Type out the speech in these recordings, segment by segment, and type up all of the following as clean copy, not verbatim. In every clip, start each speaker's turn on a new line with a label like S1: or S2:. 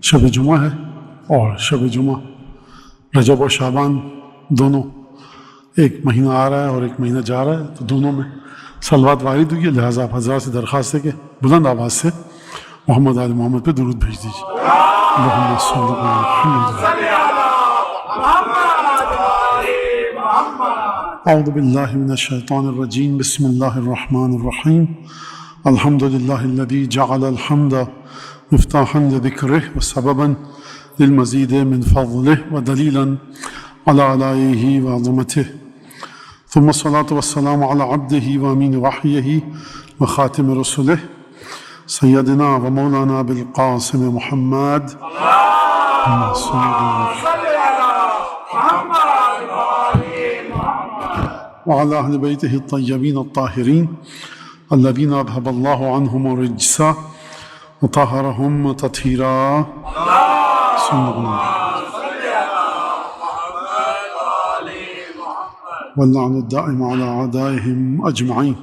S1: شب جمعہ ہے اور شب جمعہ رجب اور شعبان دونوں ایک مہینہ آ رہا ہے اور ایک مہینہ جا رہا ہے، تو دونوں میں صلوات وارد ہوئی ہے، لہٰذا آپ حضرات سے درخواست ہے کہ بلند آواز سے محمد آل محمد پہ درود بھیج دیجیے۔ اللہم صل علی محمد۔ اعوذ باللہ من الشیطان الرجیم، بسم اللہ الرحمن الرحیم۔ الحمد للہ الذی جعل الحمد مفتاحا لذکرہ وسببا للمزید من فضلہ ودلیلا علی آلائہ وعظمتہ، ثم الصلاة والسلام علی عبدہ وامین وحیہ وخاتم رسلہ سیدنا و مولانا بالقاسم محمد وعلى أهل بيته الطيبين الطاهرين الذين أذهب الله عنهم الرجس وطهرهم تطهيرا. واللعن الدائم على أعدائهم أجمعين.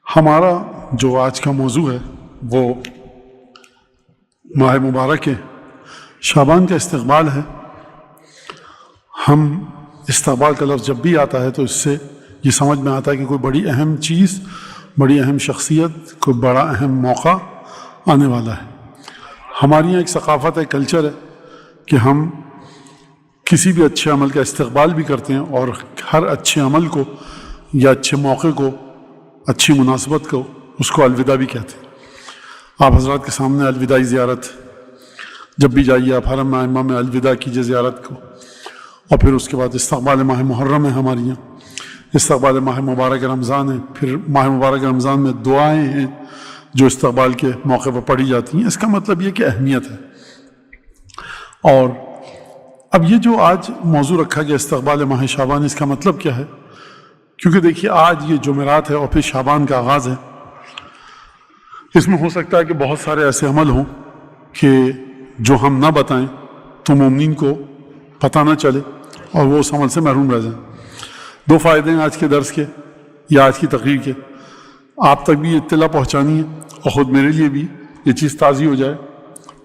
S1: ہمارا جو آج کا موضوع ہے وہ ماہ مبارک شعبان کا استقبال ہے۔ ہم استقبال کا لفظ جب بھی آتا ہے تو اس سے یہ سمجھ میں آتا ہے کہ کوئی بڑی اہم چیز، بڑی اہم شخصیت، کوئی بڑا اہم موقع آنے والا ہے۔ ہماری یہاں ایک ثقافت ہے، کلچر ہے کہ ہم کسی بھی اچھے عمل کا استقبال بھی کرتے ہیں اور ہر اچھے عمل کو یا اچھے موقع کو، اچھی مناسبت کو، اس کو الوداع بھی کہتے ہیں۔ آپ حضرات کے سامنے الوداعی زیارت، جب بھی جائیے آپ حرم ائمہ میں الوداع کیجیے زیارت کو، اور پھر اس کے بعد استقبال ماہ محرم ہے ہماری یہاں، استقبال ماہ مبارک رمضان ہے، پھر ماہ مبارک رمضان میں دعائیں ہیں جو استقبال کے موقع پر پڑھی جاتی ہیں۔ اس کا مطلب یہ کہ اہمیت ہے۔ اور اب یہ جو آج موضوع رکھا گیا استقبال ماہ شعبان، اس کا مطلب کیا ہے؟ کیونکہ دیکھیے آج یہ جمعرات ہے اور پھر شعبان کا آغاز ہے۔ اس میں ہو سکتا ہے کہ بہت سارے ایسے عمل ہوں کہ جو ہم نہ بتائیں تو مومنین کو پتہ نہ چلے اور وہ اس عمل سے محروم رہ جائیں۔ دو فائدے ہیں آج کے درس کے یا آج کی تقریر کے، آپ تک بھی اطلاع پہنچانی ہے اور خود میرے لیے بھی یہ چیز تازی ہو جائے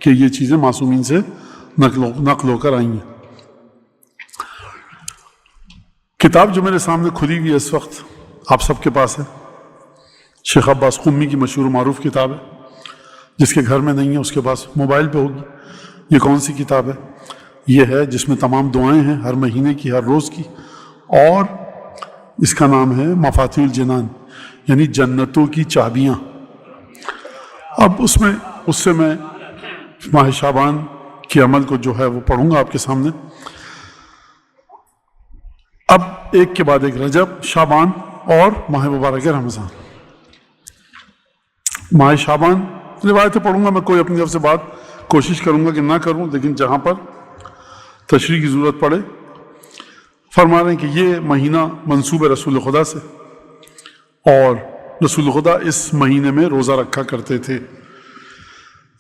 S1: کہ یہ چیزیں معصومین سے نقل ہو کر آئی ہیں۔ کتاب جو میرے سامنے کھلی ہوئی ہے اس وقت آپ سب کے پاس ہے، شیخ عباس قمی کی مشہور و معروف کتاب ہے۔ جس کے گھر میں نہیں ہے اس کے پاس موبائل پہ ہوگی۔ یہ کون سی کتاب ہے؟ یہ ہے جس میں تمام دعائیں ہیں، ہر مہینے کی، ہر روز کی، اور اس کا نام ہے مفاتیح الجنان، یعنی جنتوں کی چابیاں۔ اب اس سے میں ماہ شعبان کے عمل کو جو ہے وہ پڑھوں گا آپ کے سامنے۔ اب ایک کے بعد ایک رجب، شعبان اور ماہ مبارک رمضان۔ ماہ شعبان روایتیں پڑھوں گا میں، کوئی اپنی طرف سے بات کوشش کروں گا کہ نہ کروں، لیکن جہاں پر تشریح کی ضرورت پڑے۔ فرما رہے ہیں کہ یہ مہینہ منسوب ہے رسول خدا سے، اور رسول خدا اس مہینے میں روزہ رکھا کرتے تھے۔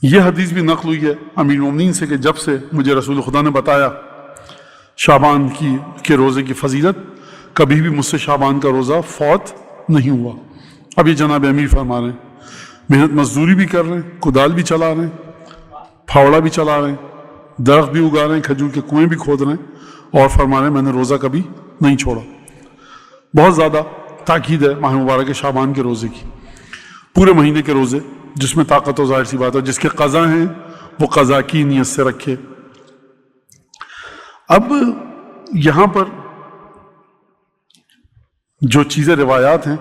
S1: یہ حدیث بھی نقل ہوئی ہے امیر المومنین سے کہ جب سے مجھے رسول خدا نے بتایا شعبان کے روزے کی فضیلت، کبھی بھی مجھ سے شعبان کا روزہ فوت نہیں ہوا۔ اب یہ جناب امیر فرما رہے ہیں، محنت مزدوری بھی کر رہے ہیں، کدال بھی چلا رہے ہیں، پھاوڑا بھی چلا رہے ہیں، درخت بھی اگا رہے ہیں، کھجور کے کنویں بھی کھود رہے ہیں، اور فرما رہے ہیں میں نے روزہ کبھی نہیں چھوڑا۔ بہت زیادہ تاکید ہے ماہ مبارک شعبان کے روزے کی، پورے مہینے کے روزے جس میں طاقت و ظاہر سی بات ہے، جس کے قضا ہیں وہ قضا کی نیت سے رکھے۔ اب یہاں پر جو چیزیں روایات ہیں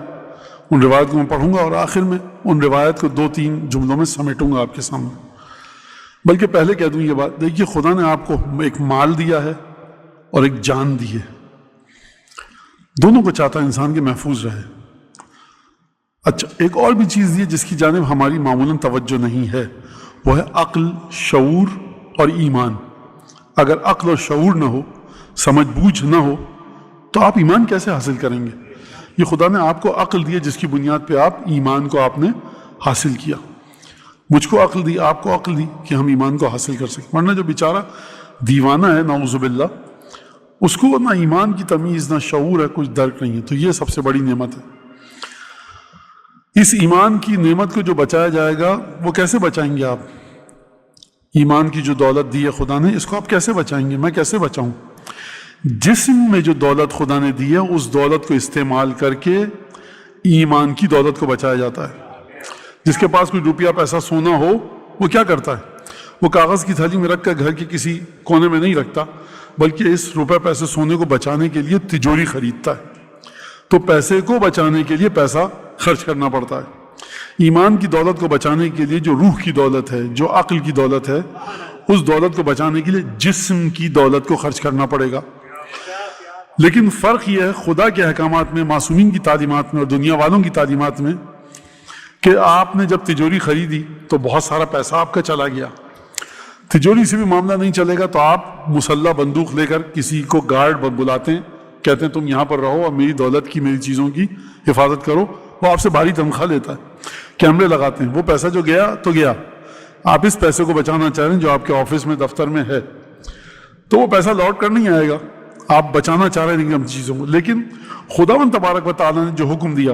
S1: ان روایت کو میں پڑھوں گا اور آخر میں ان روایت کو 2-3 جملوں میں سمیٹوں گا آپ کے سامنے۔ بلکہ پہلے کہہ دوں یہ بات، دیکھیے خدا نے آپ کو ایک مال دیا ہے اور ایک جان دی ہے، دونوں کو چاہتا ہے انسان کے محفوظ رہے۔ اچھا، ایک اور بھی چیز دی ہے جس کی جانب ہماری معمولاً توجہ نہیں ہے، وہ ہے عقل، شعور اور ایمان۔ اگر عقل اور شعور نہ ہو، سمجھ بوجھ نہ ہو، تو آپ ایمان کیسے حاصل کریں گے؟ یہ خدا نے آپ کو عقل دی ہے جس کی بنیاد پہ آپ ایمان کو آپ نے حاصل کیا۔ مجھ کو عقل دی، آپ کو عقل دی کہ ہم ایمان کو حاصل کر سکیں، ورنہ جو بیچارہ دیوانہ ہے نعوذ باللہ، اس کو نہ ایمان کی تمیز نہ شعور ہے، کچھ درک نہیں ہے۔ تو یہ سب سے بڑی نعمت ہے۔ اس ایمان کی نعمت کو جو بچایا جائے گا وہ کیسے بچائیں گے آپ؟ ایمان کی جو دولت دی ہے خدا نے، اس کو آپ کیسے بچائیں گے؟ میں کیسے بچاؤں؟ جسم میں جو دولت خدا نے دی ہے اس دولت کو استعمال کر کے ایمان کی دولت کو بچایا جاتا ہے۔ جس کے پاس کوئی روپیہ پیسہ سونا ہو وہ کیا کرتا ہے؟ وہ کاغذ کی تھیلی میں رکھ کر گھر کے کسی کونے میں نہیں رکھتا، بلکہ اس روپے پیسے سونے کو بچانے کے لیے تجوری خریدتا ہے۔ تو پیسے کو بچانے کے لیے پیسہ خرچ کرنا پڑتا ہے۔ ایمان کی دولت کو بچانے کے لیے جو روح کی دولت ہے، جو عقل کی دولت ہے، اس دولت کو بچانے کے لیے جسم کی دولت کو خرچ کرنا پڑے گا۔ لیکن فرق یہ ہے خدا کے احکامات میں، معصومین کی تعلیمات میں اور دنیا والوں کی تعلیمات میں، کہ آپ نے جب تجوری خریدی تو بہت سارا پیسہ آپ کا چلا گیا۔ تجوری سے بھی معاملہ نہیں چلے گا تو آپ مسلح بندوق لے کر کسی کو گارڈ بلاتے ہیں، کہتے ہیں تم یہاں پر رہو اور میری دولت کی، میری چیزوں کی حفاظت کرو۔ وہ آپ سے بھاری تنخواہ لیتا ہے، کیمرے لگاتے ہیں۔ وہ پیسہ جو گیا تو گیا، آپ اس پیسے کو بچانا چاہ رہے ہیں جو آپ کے آفس میں، دفتر میں ہے، تو وہ پیسہ لوٹ کر نہیں آئے گا۔ آپ بچانا چاہ رہے ہیں ان چیزوں کو، لیکن خداوند تبارک و تعالیٰ نے جو حکم دیا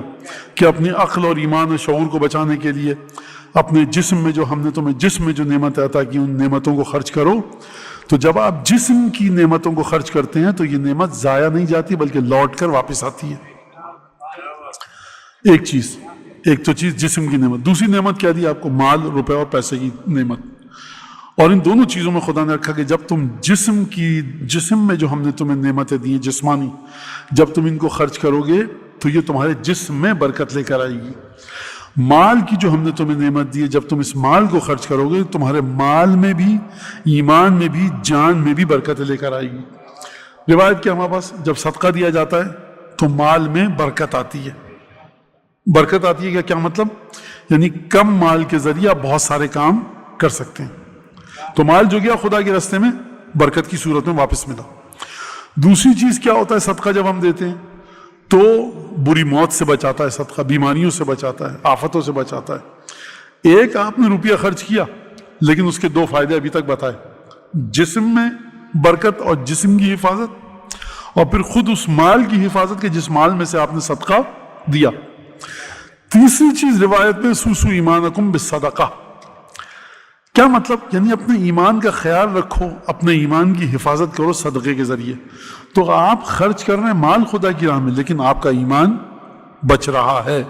S1: کہ اپنی عقل اور ایمان اور شعور کو بچانے کے لیے اپنے جسم میں، جو ہم نے تمہیں جسم میں جو نعمت عطا کی، ان نعمتوں کو خرچ کرو، تو جب آپ جسم کی نعمتوں کو خرچ کرتے ہیں تو یہ نعمت ضائع نہیں جاتی بلکہ لوٹ کر واپس آتی ہے۔ ایک چیز، ایک تو چیز جسم کی نعمت، دوسری نعمت کیا دی آپ کو؟ مال، روپے اور پیسے کی نعمت۔ اور ان دونوں چیزوں میں خدا نے رکھا کہ جب تم جسم میں جو ہم نے تمہیں نعمتیں دی ہیں جسمانی، جب تم ان کو خرچ کرو گے تو یہ تمہارے جسم میں برکت لے کر آئے گی۔ مال کی جو ہم نے تمہیں نعمت دی ہے، جب تم اس مال کو خرچ کرو گے تمہارے مال میں بھی، ایمان میں بھی، جان میں بھی برکت لے کر آئے گی۔ روایت کیا ہمارے پاس، جب صدقہ دیا جاتا ہے تو مال میں برکت آتی ہے۔ برکت آتی ہے کیا مطلب؟ یعنی کم مال کے ذریعے آپ بہت سارے کام کر سکتے ہیں۔ تو مال جو گیا خدا کے راستے میں برکت کی صورت میں واپس ملا۔ دوسری چیز کیا ہوتا ہے صدقہ جب ہم دیتے ہیں تو بری موت سے بچاتا ہے، صدقہ بیماریوں سے بچاتا ہے، آفتوں سے بچاتا ہے۔ ایک آپ نے روپیہ خرچ کیا لیکن اس کے دو فائدے ابھی تک بتائے، جسم میں برکت اور جسم کی حفاظت، اور پھر خود اس مال کی حفاظت کے جس مال میں سے آپ نے صدقہ دیا۔ تیسری چیز روایت میں سوسو ایمانکم بالصدقہ، کیا مطلب؟ یعنی اپنے ایمان کا خیال رکھو، اپنے ایمان کی حفاظت کرو صدقے کے ذریعے۔ تو آپ خرچ کر رہے ہیں مال خدا کی راہ میں لیکن آپ کا ایمان بچ رہا ہے۔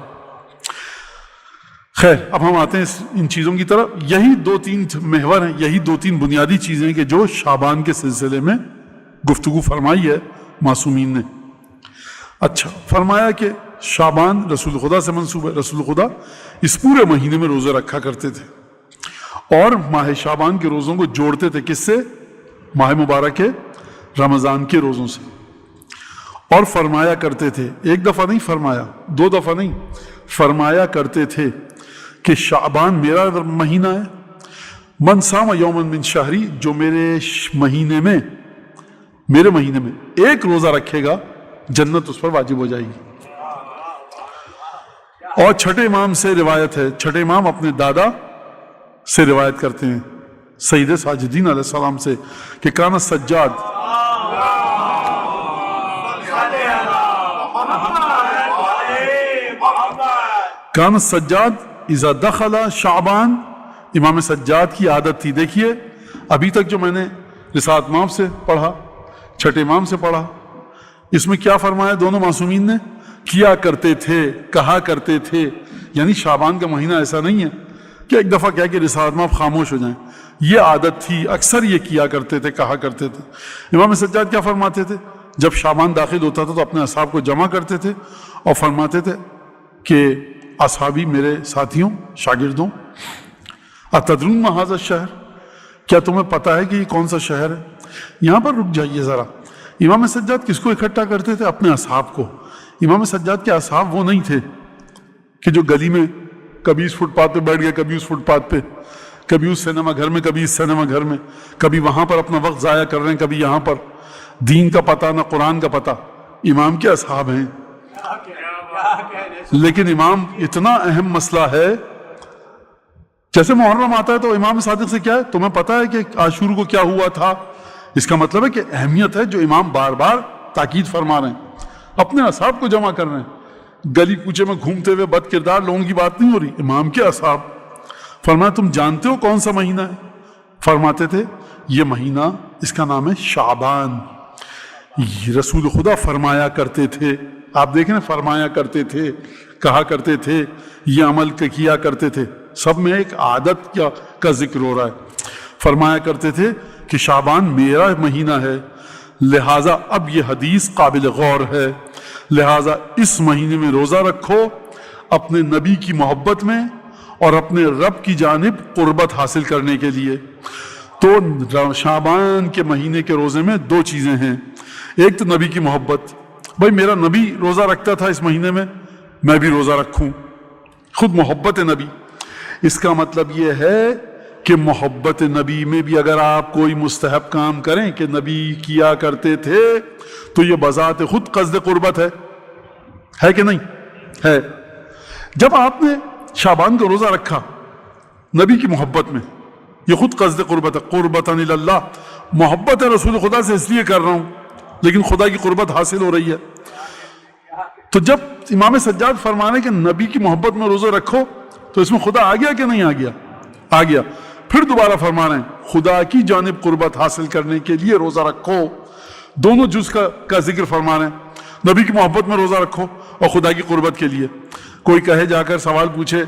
S1: خیر، اب ہم آتے ہیں ان چیزوں کی طرف۔ یہی دو تین محور ہیں، یہی دو تین بنیادی چیزیں ہیں کہ جو شعبان کے سلسلے میں گفتگو فرمائی ہے معصومین نے۔ اچھا، فرمایا کہ شعبان رسول خدا سے منسوب ہے۔ رسول خدا اس پورے مہینے میں روزے رکھا کرتے تھے اور ماہ شعبان کے روزوں کو جوڑتے تھے کس سے؟ ماہ مبارک کے رمضان کے روزوں سے۔ اور فرمایا کرتے تھے، ایک دفعہ نہیں فرمایا، دو دفعہ نہیں، فرمایا کرتے تھے کہ شعبان میرا مہینہ ہے، من صام یومن من شہری، جو میرے مہینے میں ایک روزہ رکھے گا جنت اس پر واجب ہو جائے گی۔ اور چھٹے امام سے روایت ہے، چھٹے امام اپنے دادا سے روایت کرتے ہیں سید ساجدین علیہ السلام سے کہ کان سجاد اذا دخل شعبان، امام سجاد کی عادت تھی۔ دیکھیے ابھی تک جو میں نے رسالت امام سے پڑھا، چھٹے امام سے پڑھا، اس میں کیا فرمایا دونوں معصومین نے؟ کیا کرتے تھے، کہا کرتے تھے۔ یعنی شعبان کا مہینہ ایسا نہیں ہے کہ ایک دفعہ کہہ کے رسالت امام خاموش ہو جائیں، یہ عادت تھی، اکثر یہ کیا کرتے تھے، کہا کرتے تھے۔ امام سجاد کیا فرماتے تھے؟ جب شعبان داخل ہوتا تھا تو اپنے اصحاب کو جمع کرتے تھے اور فرماتے تھے کہ اصحابی، میرے ساتھیوں، شاگردوں، اتدرون ما ھذا الشہر، کیا تمہیں پتا ہے کہ یہ کون سا شہر ہے؟ یہاں پر رک جائیے ذرا۔ امام سجاد کس کو اکٹھا کرتے تھے؟ اپنے اصحاب کو۔ امام سجاد کے اصحاب وہ نہیں تھے کہ جو گلی میں کبھی اس فٹ پاتھ پہ بیٹھ گئے، کبھی اس فٹ پاتھ پہ، کبھی اس سینما گھر میں، کبھی اس سینما گھر میں، کبھی وہاں پر اپنا وقت ضائع کر رہے ہیں، کبھی یہاں پر۔ دین کا پتہ نہ قرآن کا پتہ، امام کے اصحاب ہیں۔ لیکن امام اتنا اہم مسئلہ ہے، جیسے محرم آتا ہے تو امام صادق سے کیا ہے؟ تمہیں پتا ہے کہ عاشور کو کیا ہوا تھا؟ اس کا مطلب ہے کہ اہمیت ہے جو امام بار بار تاکید فرما رہے ہیں، اپنے اصحاب کو جمع کر رہے ہیں۔ گلی کوچے میں گھومتے ہوئے بد کردار لوگوں کی بات نہیں ہو رہی، امام کے اصحاب۔ فرمایا تم جانتے ہو کون سا مہینہ ہے؟ فرماتے تھے یہ مہینہ اس کا نام ہے شعبان. رسول خدا فرمایا کرتے تھے, آپ دیکھیں نا, فرمایا کرتے تھے, کہا کرتے تھے, یہ عمل کیا کرتے تھے, سب میں ایک عادت کا ذکر ہو رہا ہے. فرمایا کرتے تھے کہ شعبان میرا مہینہ ہے, لہٰذا اب یہ حدیث قابل غور ہے, لہٰذا اس مہینے میں روزہ رکھو اپنے نبی کی محبت میں اور اپنے رب کی جانب قربت حاصل کرنے کے لیے. تو شعبان کے مہینے کے روزے میں دو چیزیں ہیں, ایک تو نبی کی محبت, بھائی میرا نبی روزہ رکھتا تھا اس مہینے میں, میں بھی روزہ رکھوں, خود محبت نبی. اس کا مطلب یہ ہے کہ محبت نبی میں بھی اگر آپ کوئی مستحب کام کریں کہ نبی کیا کرتے تھے تو یہ بذات خود قصد قربت ہے کہ نہیں ہے. جب آپ نے شعبان کا روزہ رکھا نبی کی محبت میں, یہ خود قصد قربت ہے, قربتاً اللہ, محبت ہے رسول خدا سے اس لیے کر رہا ہوں لیکن خدا کی قربت حاصل ہو رہی ہے. تو جب امام سجاد فرمانے کہ نبی کی محبت میں روزہ رکھو تو اس میں خدا آ گیا کہ نہیں آ گیا؟ آ گیا. پھر دوبارہ فرما رہے ہیں خدا کی جانب قربت حاصل کرنے کے لیے روزہ رکھو, دونوں جز کا ذکر فرما رہے ہیں, نبی کی محبت میں روزہ رکھو اور خدا کی قربت کے لیے. کوئی کہے جا کر سوال پوچھے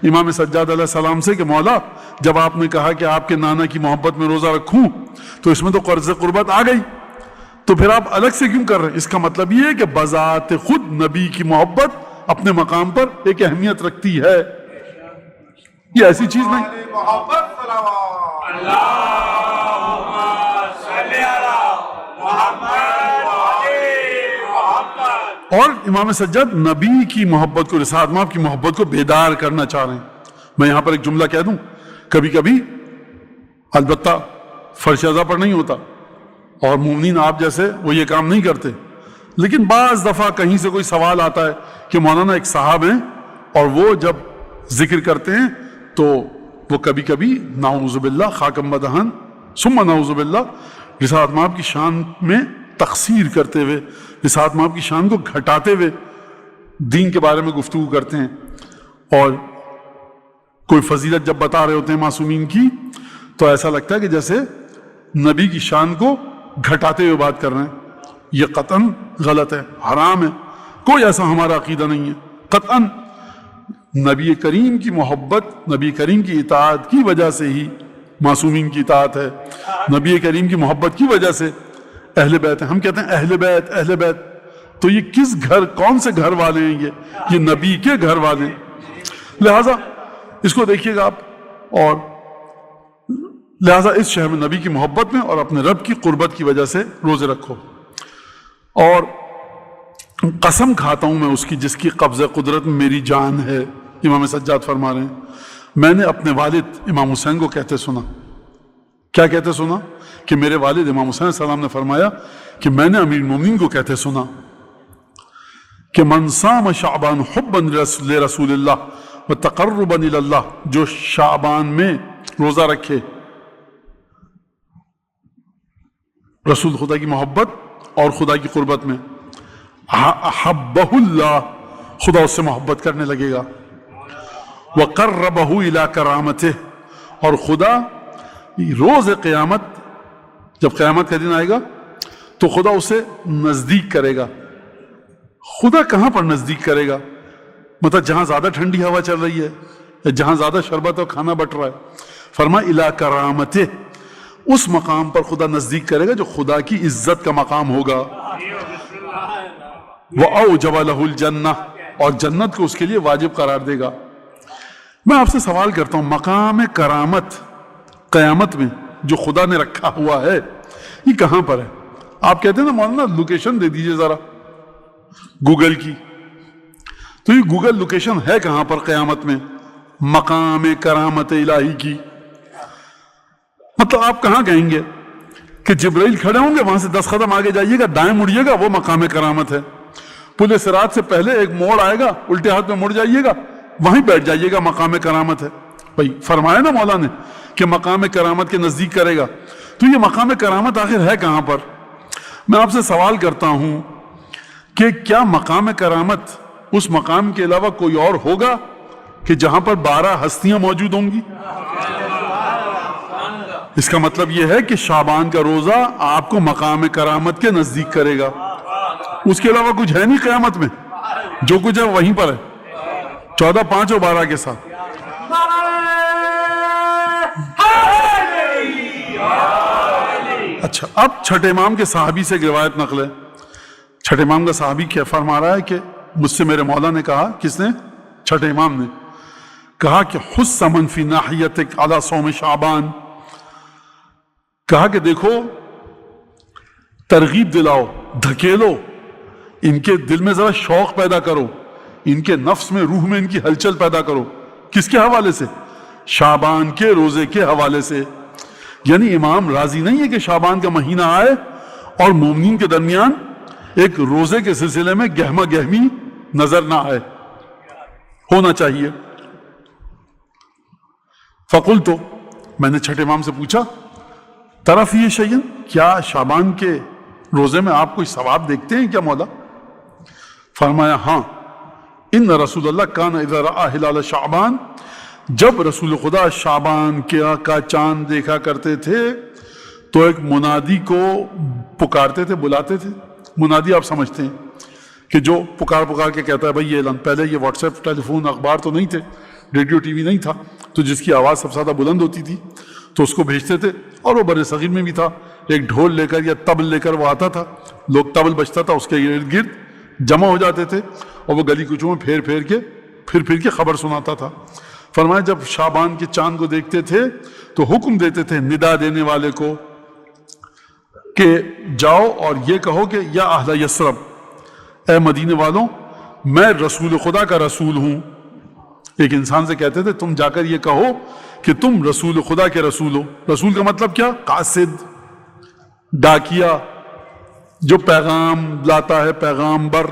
S1: امام سجاد علیہ السلام سے کہ مولا جب آپ نے کہا کہ آپ کے نانا کی محبت میں روزہ رکھوں تو اس میں تو قرض قربت آ گئی, تو پھر آپ الگ سے کیوں کر رہے ہیں؟ اس کا مطلب یہ ہے کہ بذات خود نبی کی محبت اپنے مقام پر ایک اہمیت رکھتی ہے, یہ ایسی چیز نہیں. اور امام سجاد نبی کی محبت کو, رسالت مآب کی محبت کو بیدار کرنا چاہ رہے ہیں. میں یہاں پر ایک جملہ کہہ دوں, کبھی کبھی البتہ فرش ازا پر نہیں ہوتا اور مومنین آپ جیسے وہ یہ کام نہیں کرتے, لیکن بعض دفعہ کہیں سے کوئی سوال آتا ہے کہ مولانا ایک صاحب ہیں اور وہ جب ذکر کرتے ہیں تو وہ کبھی کبھی نعوذ باللہ خاکم بدہن ثم نعوذ باللہ رسالت مآب کی شان میں تقصیر کرتے ہوئے, رسالت مآب کی شان کو گھٹاتے ہوئے دین کے بارے میں گفتگو کرتے ہیں, اور کوئی فضیلت جب بتا رہے ہوتے ہیں معصومین کی تو ایسا لگتا ہے کہ جیسے نبی کی شان کو گھٹاتے ہوئے بات کر رہے ہیں. یہ قطعاً غلط ہے, حرام ہے, کوئی ایسا ہمارا عقیدہ نہیں ہے. قطعاً نبی کریم کی محبت, نبی کریم کی اطاعت کی وجہ سے ہی معصومین کی اطاعت ہے, نبی کریم کی محبت کی وجہ سے اہل بیت ہیں. ہم کہتے ہیں اہل بیت, اہل بیت, تو یہ کس گھر, کون سے گھر والے ہیں؟ یہ نبی کے گھر والے ہیں. لہٰذا اس کو دیکھیے گا آپ, اور لہٰذا اس شہر میں نبی کی محبت میں اور اپنے رب کی قربت کی وجہ سے روزے رکھو. اور قسم کھاتا ہوں میں اس کی جس کی قبضہ قدرت میں میری جان ہے, امام سجاد فرما رہے ہیں, میں نے اپنے والد امام حسین کو کہتے سنا. کیا کہتے سنا؟ کہ میرے والد امام حسین السلام نے فرمایا کہ میں نے امیر المومنین کو کہتے سنا کہ من صام شعبان حبا لرسول اللہ وتقربا الی اللہ, جو شعبان میں روزہ رکھے رسول خدا کی محبت اور خدا کی قربت میں, احبہ اللہ, خدا اس سے محبت کرنے لگے گا. وقربہ الی کرامتہ, اور خدا روز قیامت, جب قیامت کا دن آئے گا تو خدا اسے نزدیک کرے گا. خدا کہاں پر نزدیک کرے گا؟ مطلب جہاں زیادہ ٹھنڈی ہوا چل رہی ہے یا جہاں زیادہ شربت اور کھانا بٹ رہا ہے. فرمایا الی کرامتہ, اس مقام پر خدا نزدیک کرے گا جو خدا کی عزت کا مقام ہوگا. وَأَوْجَبَ لَهُ الْجَنَّةَ, اور جنت کو اس کے لیے واجب قرار دے گا. میں آپ سے سوال کرتا ہوں, مقام کرامت قیامت میں جو خدا نے رکھا ہوا ہے یہ کہاں پر ہے؟ آپ کہتے ہیں نا مولانا لوکیشن دے دیجئے ذرا گوگل کی, تو یہ گوگل لوکیشن ہے کہاں پر قیامت میں مقام کرامت الہی کی؟ مطلب آپ کہاں کہیں گے کہ جبرائیل کھڑے ہوں گے, وہاں سے 10 قدم آگے جائیے گا, دائیں مڑیے گا, وہ مقام کرامت ہے. پل صراط سے پہلے ایک موڑ آئے گا, الٹے ہاتھ میں مڑ جائیے گا, وہیں بیٹھ جائیے گا, مقام کرامت ہے. بھائی فرمایا نا مولا نے کہ مقام کرامت کے نزدیک کرے گا, تو یہ مقام کرامت آخر ہے کہاں پر؟ میں آپ سے سوال کرتا ہوں کہ کیا مقام کرامت اس مقام کے علاوہ کوئی اور ہوگا کہ جہاں پر 12 ہستیاں موجود ہوں گی؟ اس کا مطلب یہ ہے کہ شعبان کا روزہ آپ کو مقام کرامت کے نزدیک کرے گا. اس کے علاوہ کچھ ہے نہیں قیامت میں، جو کچھ ہے وہیں پر ہے، 14، 5 اور 12 کے ساتھ. اچھا، اب چھٹے امام کے صحابی سے ایک روایت نقل ہے. چھٹے امام کا صحابی کیا فرما رہا ہے کہ مجھ سے میرے مولا نے کہا، کس نے؟ چھٹے امام نے کہا کہ حس من فی ناحیتک علی صوم شعبان، کہا کہ دیکھو ترغیب دلاؤ، دھکیلو، ان کے دل میں ذرا شوق پیدا کرو، ان کے نفس میں، روح میں ان کی ہلچل پیدا کرو. کس کے حوالے سے؟ شعبان کے روزے کے حوالے سے. یعنی امام راضی نہیں ہے کہ شعبان کا مہینہ آئے اور مومنین کے درمیان ایک روزے کے سلسلے میں گہما گہمی نظر نہ آئے، ہونا چاہیے. فقلت، تو میں نے چھٹے امام سے پوچھا، طرف یہ شیئن، کیا شعبان کے روزے میں آپ کوئی ثواب دیکھتے ہیں کیا مولا؟ فرمایا ہاں، ان رسول اللہ کان اذا رأى ہلال شعبان، جب رسول خدا شعبان کا چاند دیکھا کرتے تھے تو ایک منادی کو پکارتے تھے، بلاتے تھے. منادی آپ سمجھتے ہیں کہ جو پکار پکار کے کہتا ہے بھائی یہ اعلان. پہلے یہ واٹس ایپ، ٹیلی فون، اخبار تو نہیں تھے، ریڈیو ٹی وی نہیں تھا، تو جس کی آواز سب سے زیادہ بلند ہوتی تھی تو اس کو بھیجتے تھے. اور وہ بر صغیر میں بھی تھا، ایک ڈھول لے کر یا طبل لے کر وہ آتا تھا، لوگ طبل بجتا تھا اس کے ارد گرد جمع ہو جاتے تھے اور وہ گلی کوچوں میں پھر کے خبر سناتا تھا. فرمایا جب شعبان کے چاند کو دیکھتے تھے تو حکم دیتے تھے ندا دینے والے کو کہ جاؤ اور یہ کہو کہ یا اہل یثرب، اے مدینے والوں، میں رسول خدا کا رسول ہوں. ایک انسان سے کہتے تھے تم جا کر یہ کہو کہ تم رسول خدا کے رسول ہو. رسول کا مطلب کیا؟ قاصد، ڈاکیا، جو پیغام لاتا ہے، پیغامبر،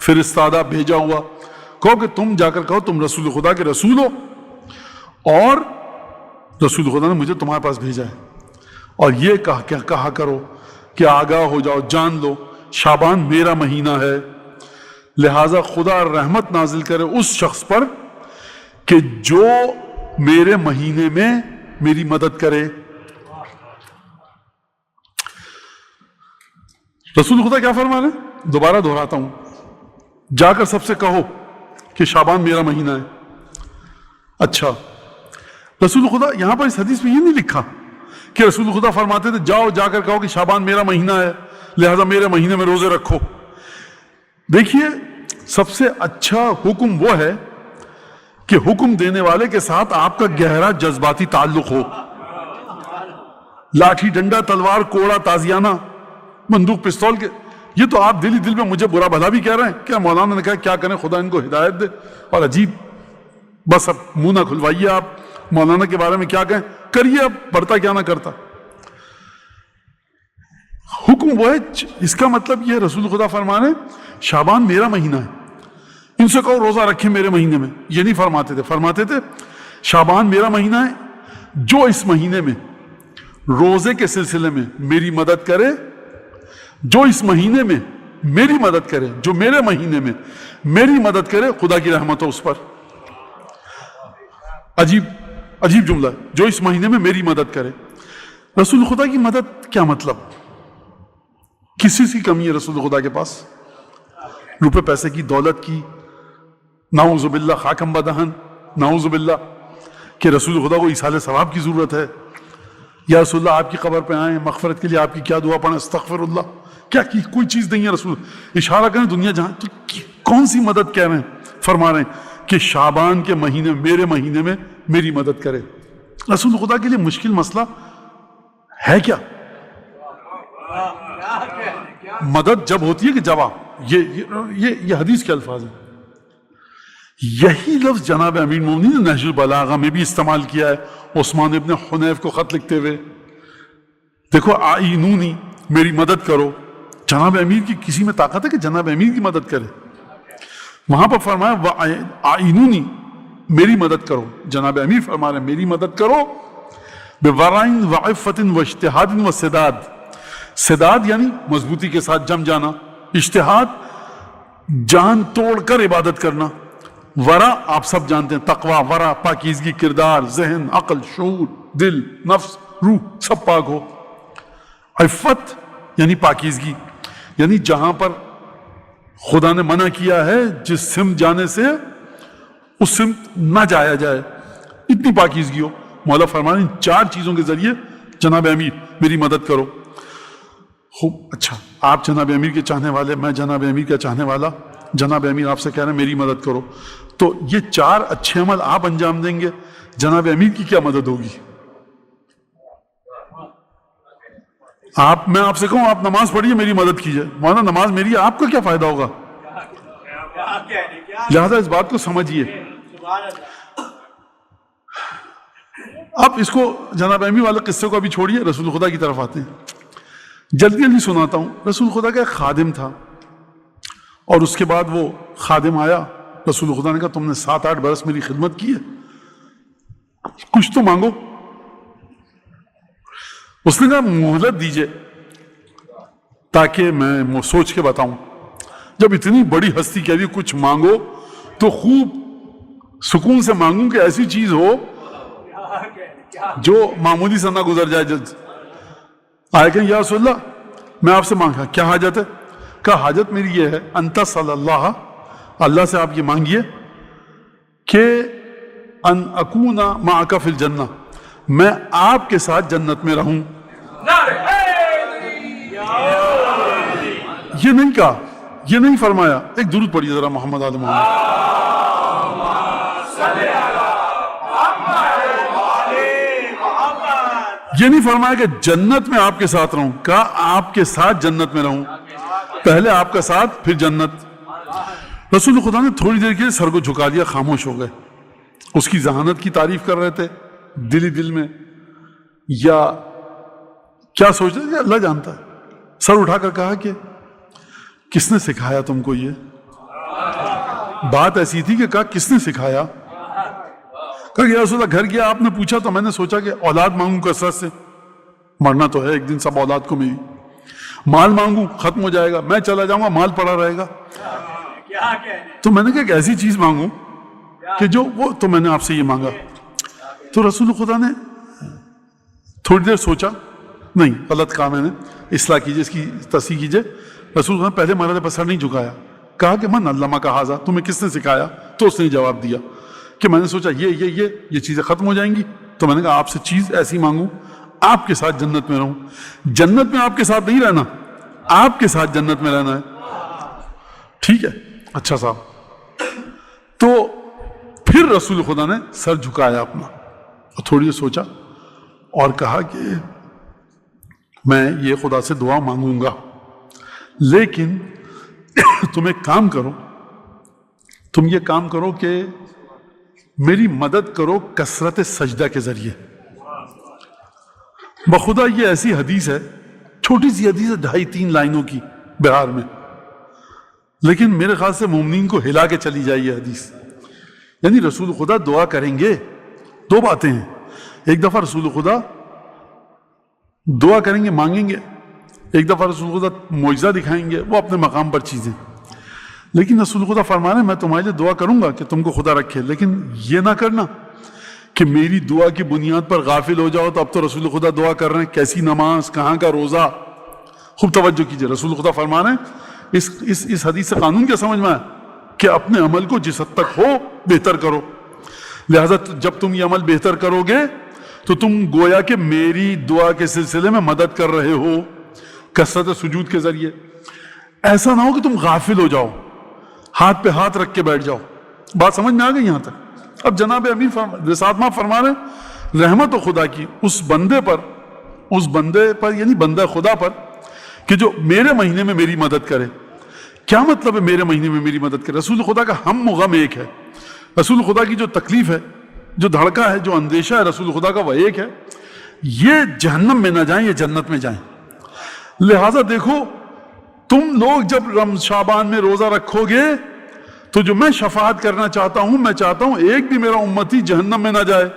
S1: فرستادہ، بھیجا ہوا. کہو کہ تم جا کر کہو تم رسول خدا کے رسول ہو اور رسول خدا نے مجھے تمہارے پاس بھیجا ہے. اور یہ کہا کرو کہ آگاہ ہو جاؤ، جان لو شعبان میرا مہینہ ہے، لہٰذا خدا رحمت نازل کرے اس شخص پر کہ جو میرے مہینے میں میری مدد کرے. رسول خدا کیا فرما رہے ہیں؟ دوبارہ دہراتا ہوں، جا کر سب سے کہو کہ شعبان میرا مہینہ ہے. اچھا، رسول خدا یہاں پر اس حدیث میں یہ نہیں لکھا کہ رسول خدا فرماتے تھے جاؤ جا کر کہو کہ شعبان میرا مہینہ ہے لہذا میرے مہینے میں روزے رکھو. دیکھیے سب سے اچھا حکم وہ ہے کہ حکم دینے والے کے ساتھ آپ کا گہرا جذباتی تعلق ہو. لاٹھی ڈنڈا، تلوار، کوڑا، تازیانہ، بندوق، پستول کے، یہ تو آپ دل ہی دل میں مجھے برا بھلا بھی کہہ رہے ہیں. کیا مولانا نے کہا کیا کریں، خدا ان کو ہدایت دے. اور عجیب، بس اب منہ نہ کھلوائیے، آپ مولانا کے بارے میں کیا کہیں، کریے، اب پڑھتا کیا نہ کرتا. حکم وہ ہے، اس کا مطلب یہ رسول خدا فرمانے شعبان میرا مہینہ ہے، ان سے کہو روزہ رکھے میرے مہینے میں. یہ نہیں فرماتے تھے، فرماتے تھے شعبان میرا مہینہ ہے، جو اس مہینے میں روزے کے سلسلے میں میری مدد کرے، جو اس مہینے میں میری مدد کرے، جو میرے مہینے میں میری مدد کرے، خدا کی رحمت ہو اس پر. عجیب جملہ، جو اس مہینے میں میری مدد کرے. رسول خدا کی مدد کیا مطلب؟ کسی کی کمی ہے رسول خدا کے پاس؟ روپے پیسے کی، دولت کی؟ نعوذ باللہ، خاکم بدہن، نعوذ باللہ کہ رسول خدا کو ایصال ثواب کی ضرورت ہے. یا رسول اللہ آپ کی قبر پہ آئیں، مغفرت کے لیے آپ کی کیا دعا پڑھیں، استغفر اللہ. کیا کی کوئی چیز نہیں ہے رسول. اشارہ کریں دنیا جہاں، تو کون سی مدد کہہ رہے ہیں؟ فرما رہے ہیں کہ شعبان کے مہینے، میرے مہینے میں میری مدد کرے. رسول خدا کے لیے مشکل مسئلہ ہے کیا؟ مدد جب ہوتی ہے کہ جب آپ، یہ حدیث کے الفاظ ہیں. یہی لفظ جناب امیر المومنین نے نہج البلاغہ میں بھی استعمال کیا ہے عثمان ابن حنیف کو خط لکھتے ہوئے. دیکھو آئینونی، میری مدد کرو. جناب امیر کی کسی میں طاقت ہے کہ جناب امیر کی مدد کرے؟ وہاں پر فرمایا آئینونی، میری مدد کرو. جناب امیر فرما رہے ہیں میری مدد کرو بورعن وعفت واجتہاد وسداد. سداد یعنی مضبوطی کے ساتھ جم جانا، اجتہاد جان توڑ کر عبادت کرنا، ورا آپ سب جانتے ہیں، تقوی، ورا، پاکیزگی، کردار، ذہن، عقل، شعور، دل، نفس، روح سب پاک ہو. عفت یعنی پاکیزگی، یعنی جہاں پر خدا نے منع کیا ہے جس سمت جانے سے اس سمت نہ جایا جائے، اتنی پاکیزگی ہو. مولا فرمانے ان 4 چیزوں کے ذریعے جناب امیر میری مدد کرو. خوب اچھا، آپ جناب امیر کے چاہنے والے، میں جناب امیر کا چاہنے والا، جناب امیر آپ سے کہہ رہے ہیں میری مدد کرو، تو یہ 4 اچھے عمل آپ انجام دیں گے، جناب امیر کی کیا مدد ہوگی؟ میں آپ سے کہوں آپ نماز پڑھیے میری مدد کیجئے، مولانا نماز میری ہے، آپ کا کیا فائدہ ہوگا؟ لہذا اس بات کو سمجھیے. اب اس کو جناب امیر والے قصے کو ابھی چھوڑیے، رسول خدا کی طرف آتے ہیں. جلدی جلدی سناتا ہوں. رسول خدا کا ایک خادم تھا، اور اس کے بعد وہ خادم آیا. رسول خدا نے کہا تم نے 7-8 برس میری خدمت کی ہے، کچھ تو مانگو. اس نے کہا مہلت دیجئے تاکہ میں سوچ کے بتاؤں. جب اتنی بڑی ہستی کہہ رہی کچھ مانگو تو خوب سکون سے مانگوں کہ ایسی چیز ہو جو معمولی سے نہ گزر جائے. جلد آئے کہ یا رسول اللہ میں آپ سے مانگا کیا حاجت ہے؟ کہا حاجت میری یہ ہے انت صلی اللہ سے آپ یہ مانگیے کہ ان اکون معک فی الجنہ، میں آپ کے ساتھ جنت میں رہوں. یہ نہیں کہا، یہ نہیں فرمایا. ایک درود پڑھیے ذرا محمد آل محمد. یہ نہیں فرمایا کہ جنت میں آپ کے ساتھ رہوں، کہا آپ کے ساتھ جنت میں رہوں. پہلے آپ کا ساتھ پھر جنت. رسول خدا نے تھوڑی دیر کے لیے سر کو جھکا دیا، خاموش ہو گئے. اس کی ذہانت کی تعریف کر رہے تھے دل ہی دل میں، یا کیا سوچ رہے تھے اللہ جانتا ہے. سر اٹھا کر کہا کہ کس نے سکھایا تم کو یہ بات؟ ایسی تھی کہ کہا کس نے سکھایا؟ کہا یا رسول اللہ گھر گیا، آپ نے پوچھا تو میں نے سوچا کہ اولاد مانگوں کثرت سے، مرنا تو ہے ایک دن سب اولاد کو میری. مال مانگوں ختم ہو جائے گا، میں چلا جاؤں گا مال پڑا رہے گا. تو میں نے کہا کہ ایسی چیز مانگوں کہ جو وہ، تو میں نے آپ سے یہ مانگا. تو رسول خدا نے تھوڑی دیر سوچا، نہیں غلط کہا میں نے، اصلاح کیجئے، اس کی تصحیح کیجئے. رسول خدا نے پہلے مرحلے پر سر نہیں جھکایا، کہا کہ من علمہ کا حاضہ، تمہیں کس نے سکھایا؟ تو اس نے جواب دیا کہ میں نے سوچا یہ چیزیں ختم ہو جائیں گی، تو میں نے کہا آپ سے چیز ایسی مانگوں آپ کے ساتھ جنت میں رہوں. جنت میں آپ کے ساتھ نہیں رہنا، آپ کے ساتھ جنت میں رہنا ہے. ٹھیک ہے اچھا صاحب. تو پھر رسول خدا نے سر جھکایا اپنا اور تھوڑی دیر سوچا اور کہا کہ میں یہ خدا سے دعا مانگوں گا، لیکن تم ایک کام کرو، تم یہ کام کرو کہ میری مدد کرو کثرت سجدہ کے ذریعے. بخدا یہ ایسی حدیث ہے، چھوٹی سی حدیث ہے 2.5-3 لائنوں کی بہار میں، لیکن میرے خیال سے مومنین کو ہلا کے چلی جائے یہ حدیث. یعنی رسول خدا دعا کریں گے، 2 باتیں ہیں. ایک دفعہ رسول خدا دعا کریں گے، مانگیں گے، ایک دفعہ رسول خدا معجزہ دکھائیں گے، وہ اپنے مقام پر چیزیں. لیکن رسول خدا فرما رہے ہیں میں تمہارے لیے دعا کروں گا کہ تم کو خدا رکھے، لیکن یہ نہ کرنا کہ میری دعا کی بنیاد پر غافل ہو جاؤ. تو اب تو رسول خدا دعا کر رہے ہیں، کیسی نماز، کہاں کا روزہ. خوب توجہ کیجئے، رسول خدا فرما رہے ہیں اس حدیث سے قانون کیا سمجھ میں آیا کہ اپنے عمل کو جس حد تک ہو بہتر کرو. لہذا جب تم یہ عمل بہتر کرو گے تو تم گویا کہ میری دعا کے سلسلے میں مدد کر رہے ہو کثرت سجود کے ذریعے. ایسا نہ ہو کہ تم غافل ہو جاؤ، ہاتھ پہ ہاتھ رکھ کے بیٹھ جاؤ. بات سمجھ میں آ گئی یہاں تک؟ اب جناب امیر رسالت فرما رہے ہیں رحمت و خدا کی اس بندے پر یعنی بندہ خدا پر کہ جو میرے مہینے میں میری مدد کرے. کیا مطلب ہے میرے مہینے میں میری مدد کرے؟ رسول خدا کا ہم و غم ایک ہے. رسول خدا کی جو تکلیف ہے، جو دھڑکا ہے، جو اندیشہ ہے رسول خدا کا وہ ایک ہے، یہ جہنم میں نہ جائیں، یہ جنت میں جائیں. لہٰذا دیکھو تم لوگ جب شعبان میں روزہ رکھو گے تو جو میں شفاعت کرنا چاہتا ہوں، میں چاہتا ہوں ایک بھی میرا امتی جہنم میں نہ جائے.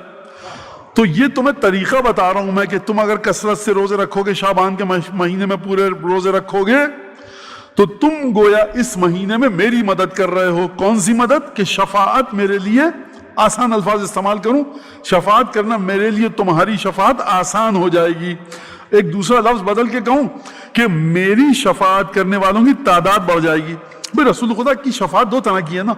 S1: تو یہ تمہیں طریقہ بتا رہا ہوں میں کہ تم اگر کثرت سے روزے رکھو گے، شعبان کے مہینے میں پورے روزے رکھو گے تو تم گویا اس مہینے میں میری مدد کر رہے ہو. کون سی مدد؟ کہ شفاعت میرے لیے آسان الفاظ استعمال کروں, شفاعت کرنا میرے لیے تمہاری شفاعت آسان ہو جائے گی. ایک دوسرا لفظ بدل کے کہوں کہ میری شفاعت کرنے والوں کی تعداد بڑھ جائے گی. بھئی رسول خدا کی شفاعت دو طرح کی ہے نا.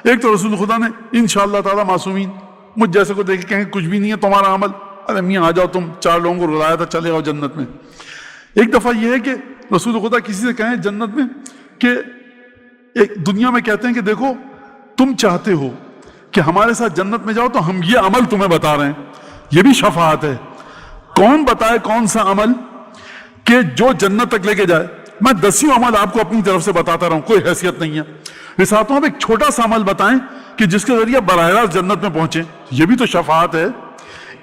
S1: ایک تو رسول خدا نے انشاءاللہ تعالی معصومین, مجھ جیسے کو دیکھ کے کہیں کچھ بھی نہیں ہے تمہارا عمل, ارے میاں آ جاؤ تم 4 لوگوں کو رلایا تھا چلے جاؤ جنت میں. ایک دفعہ یہ ہے کہ رسول خدا کسی سے کہیں جنت میں کہ ایک دنیا میں کہتے ہیں کہ دیکھو تم چاہتے ہو کہ ہمارے ساتھ جنت میں جاؤ تو ہم یہ عمل تمہیں بتا رہے ہیں, یہ بھی شفاعت ہے. کون بتائے کون سا عمل کہ جو جنت تک لے کے جائے. میں 10 عمل آپ کو اپنی طرف سے بتاتا رہا ہوں, کوئی حیثیت نہیں ہے. رسالتوں آپ ایک چھوٹا سا عمل بتائیں کہ جس کے ذریعے براہ راست جنت میں پہنچیں, یہ بھی تو شفاعت ہے,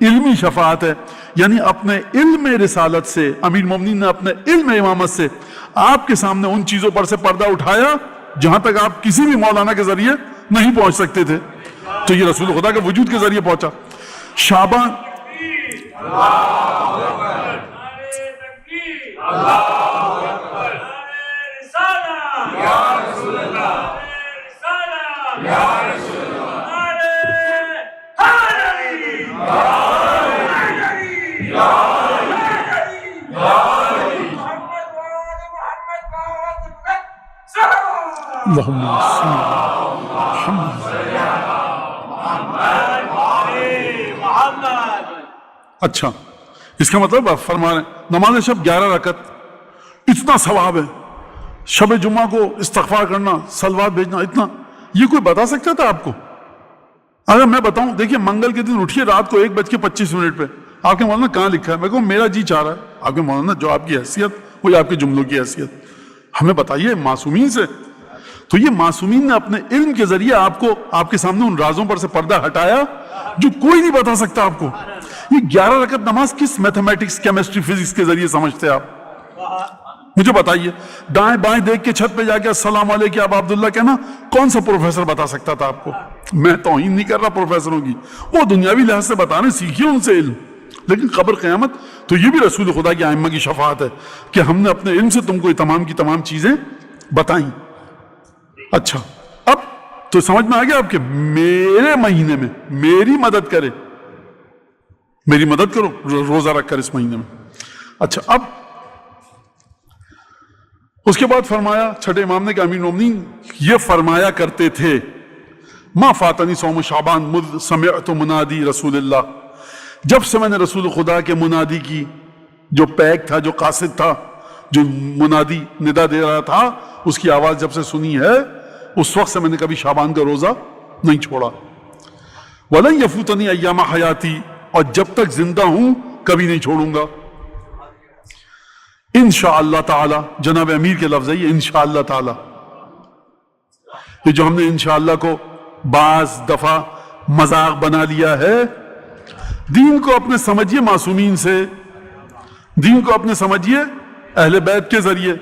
S1: علمی شفاعت ہے. یعنی اپنے علم رسالت سے امیر المومنین نے اپنے علم امامت سے آپ کے سامنے ان چیزوں پر سے پردہ اٹھایا جہاں تک آپ کسی بھی مولانا کے ذریعے نہیں پہنچ سکتے تھے, تو یہ رسول خدا کے وجود کے ذریعے پہنچا. شعبان اچھا, اس کا مطلب فرما رہے ہیں نماز شب 11 رکعت اتنا ثواب ہے, شب جمعہ کو استغفار کرنا, صلوات بھیجنا, اتنا, یہ کوئی بتا سکتا تھا آپ کو؟ اگر میں بتاؤں, دیکھیے منگل کے دن اٹھیے رات کو 1:25 پہ, آپ کے مولانا کہاں لکھا ہے؟ میں کہوں میرا جی چاہ رہا ہے. آپ کے مولانا جو آپ کی حیثیت وہی آپ کے جملوں کی حیثیت, ہمیں بتائیے معصومین سے. تو یہ معصومین نے اپنے علم کے ذریعے آپ کو آپ کے سامنے ان رازوں پر سے پردہ ہٹایا جو کوئی نہیں بتا سکتا آپ کو. یہ 11 رکعت نماز کس میتھمیٹکس, کیمسٹری, فزکس کے ذریعے سمجھتے آپ؟ مجھے بتائیے. دائیں بائیں دیکھ کے چھت پہ جا کے السلام علیکم ابا عبداللہ کہنا کون سا پروفیسر بتا سکتا تھا آپ کو؟ میں توہین نہیں کر رہا پروفیسروں کی, وہ دنیاوی لحاظ سے بتانے سیکھیے ان سے علم, لیکن قبر قیامت تو یہ بھی رسول خدا کی ائمہ کی شفاعت ہے کہ ہم نے اپنے علم سے تم کو تمام کی تمام چیزیں بتائیں. اچھا, اب تو سمجھ میں آ گیا آپ کہ میرے مہینے میں میری مدد کرے, میری مدد کرو روزہ رکھ کر اس مہینے میں. اچھا, اب اس کے بعد فرمایا چھٹے امام نے کہ امیر المومنین یہ فرمایا کرتے تھے ما فاتنی صوم شعبان مذ سمعت منادی رسول اللہ, جب سے میں نے رسول خدا کے منادی کی جو پیک تھا, جو قاصد تھا, جو منادی ندا دے رہا تھا, اس کی آواز جب سے سنی ہے اس وقت سے میں نے کبھی شعبان کا روزہ نہیں چھوڑا. وَلَن يَفُوتَنِي أَيَّامَ حَيَاتِي, اور جب تک زندہ ہوں کبھی نہیں چھوڑوں گا. انشاءاللہ تعالی, جناب امیر کے لفظ ہے یہ انشاءاللہ تعالی. یہ جو ہم نے انشاءاللہ کو بعض دفعہ مذاق بنا لیا ہے, دین کو اپنے سمجھیے معصومین سے, دین کو اپنے سمجھیے اہل بیت کے ذریعے.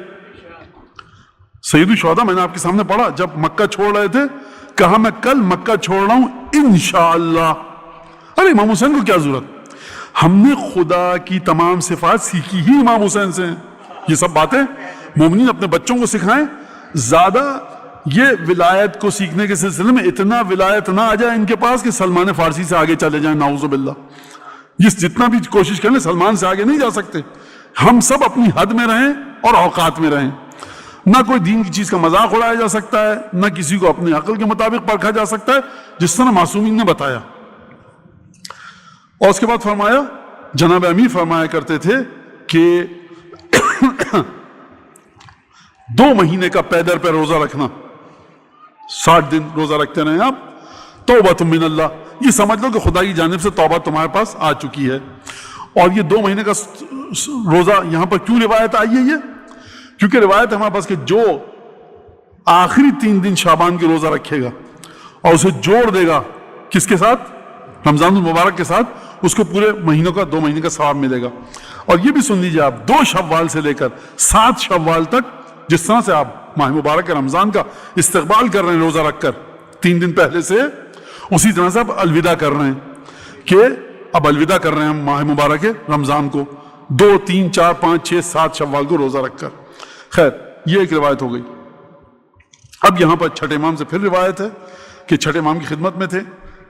S1: سید الشہداء میں نے آپ کے سامنے پڑھا جب مکہ چھوڑ رہے تھے, کہا میں کل مکہ چھوڑ رہا ہوں انشاءاللہ. ارے امام حسین کو کیا ضرورت, ہم نے خدا کی تمام صفات سیکھی ہی امام حسین سے ہیں. یہ سب باتیں مومنین اپنے بچوں کو سکھائیں. زیادہ یہ ولایت کو سیکھنے کے سلسلے میں اتنا ولایت نہ آ جائے ان کے پاس کہ سلمان فارسی سے آگے چلے جائیں, نعوذ باللہ. جتنا بھی کوشش کریں سلمان سے آگے نہیں جا سکتے. ہم سب اپنی حد میں رہیں اور اوقات میں رہیں. نہ کوئی دین کی چیز کا مذاق اڑایا جا سکتا ہے, نہ کسی کو اپنی عقل کے مطابق پرکھا جا سکتا ہے, جس طرح معصومین نے بتایا. اور اس کے بعد فرمایا, جناب امیر فرمایا کرتے تھے کہ 2 مہینے کا پیدر پہ روزہ رکھنا, 60 دن روزہ رکھتے رہیں آپ, توبہ من اللہ, یہ سمجھ لو کہ خدا کی جانب سے توبہ تمہارے پاس آ چکی ہے. اور یہ 2 مہینے کا روزہ یہاں پر کیوں روایت آئی ہے؟ یہ کیونکہ روایت ہمارے پاس کہ جو آخری 3 دن شعبان کی روزہ رکھے گا اور اسے جوڑ دے گا کس کے ساتھ؟ رمضان المبارک کے ساتھ, اس کو پورے مہینوں کا 2 مہینے کا ثواب ملے گا. اور یہ بھی سن لیجیے آپ, 2 شوال سے لے کر 7 شوال تک جس طرح سے آپ ماہ مبارک رمضان کا استقبال کر رہے ہیں روزہ رکھ کر 3 دن پہلے سے, اسی طرح سے آپ الوداع کر رہے ہیں کہ اب الوداع کر رہے ہیں ہم ماہ مبارک رمضان کو 2, 3, 4, 5, 6, 7 شوال کو روزہ رکھ کر. خیر, یہ ایک روایت ہو گئی. اب یہاں پر چھٹے امام سے پھر روایت ہے کہ چھٹے امام کی خدمت میں تھے,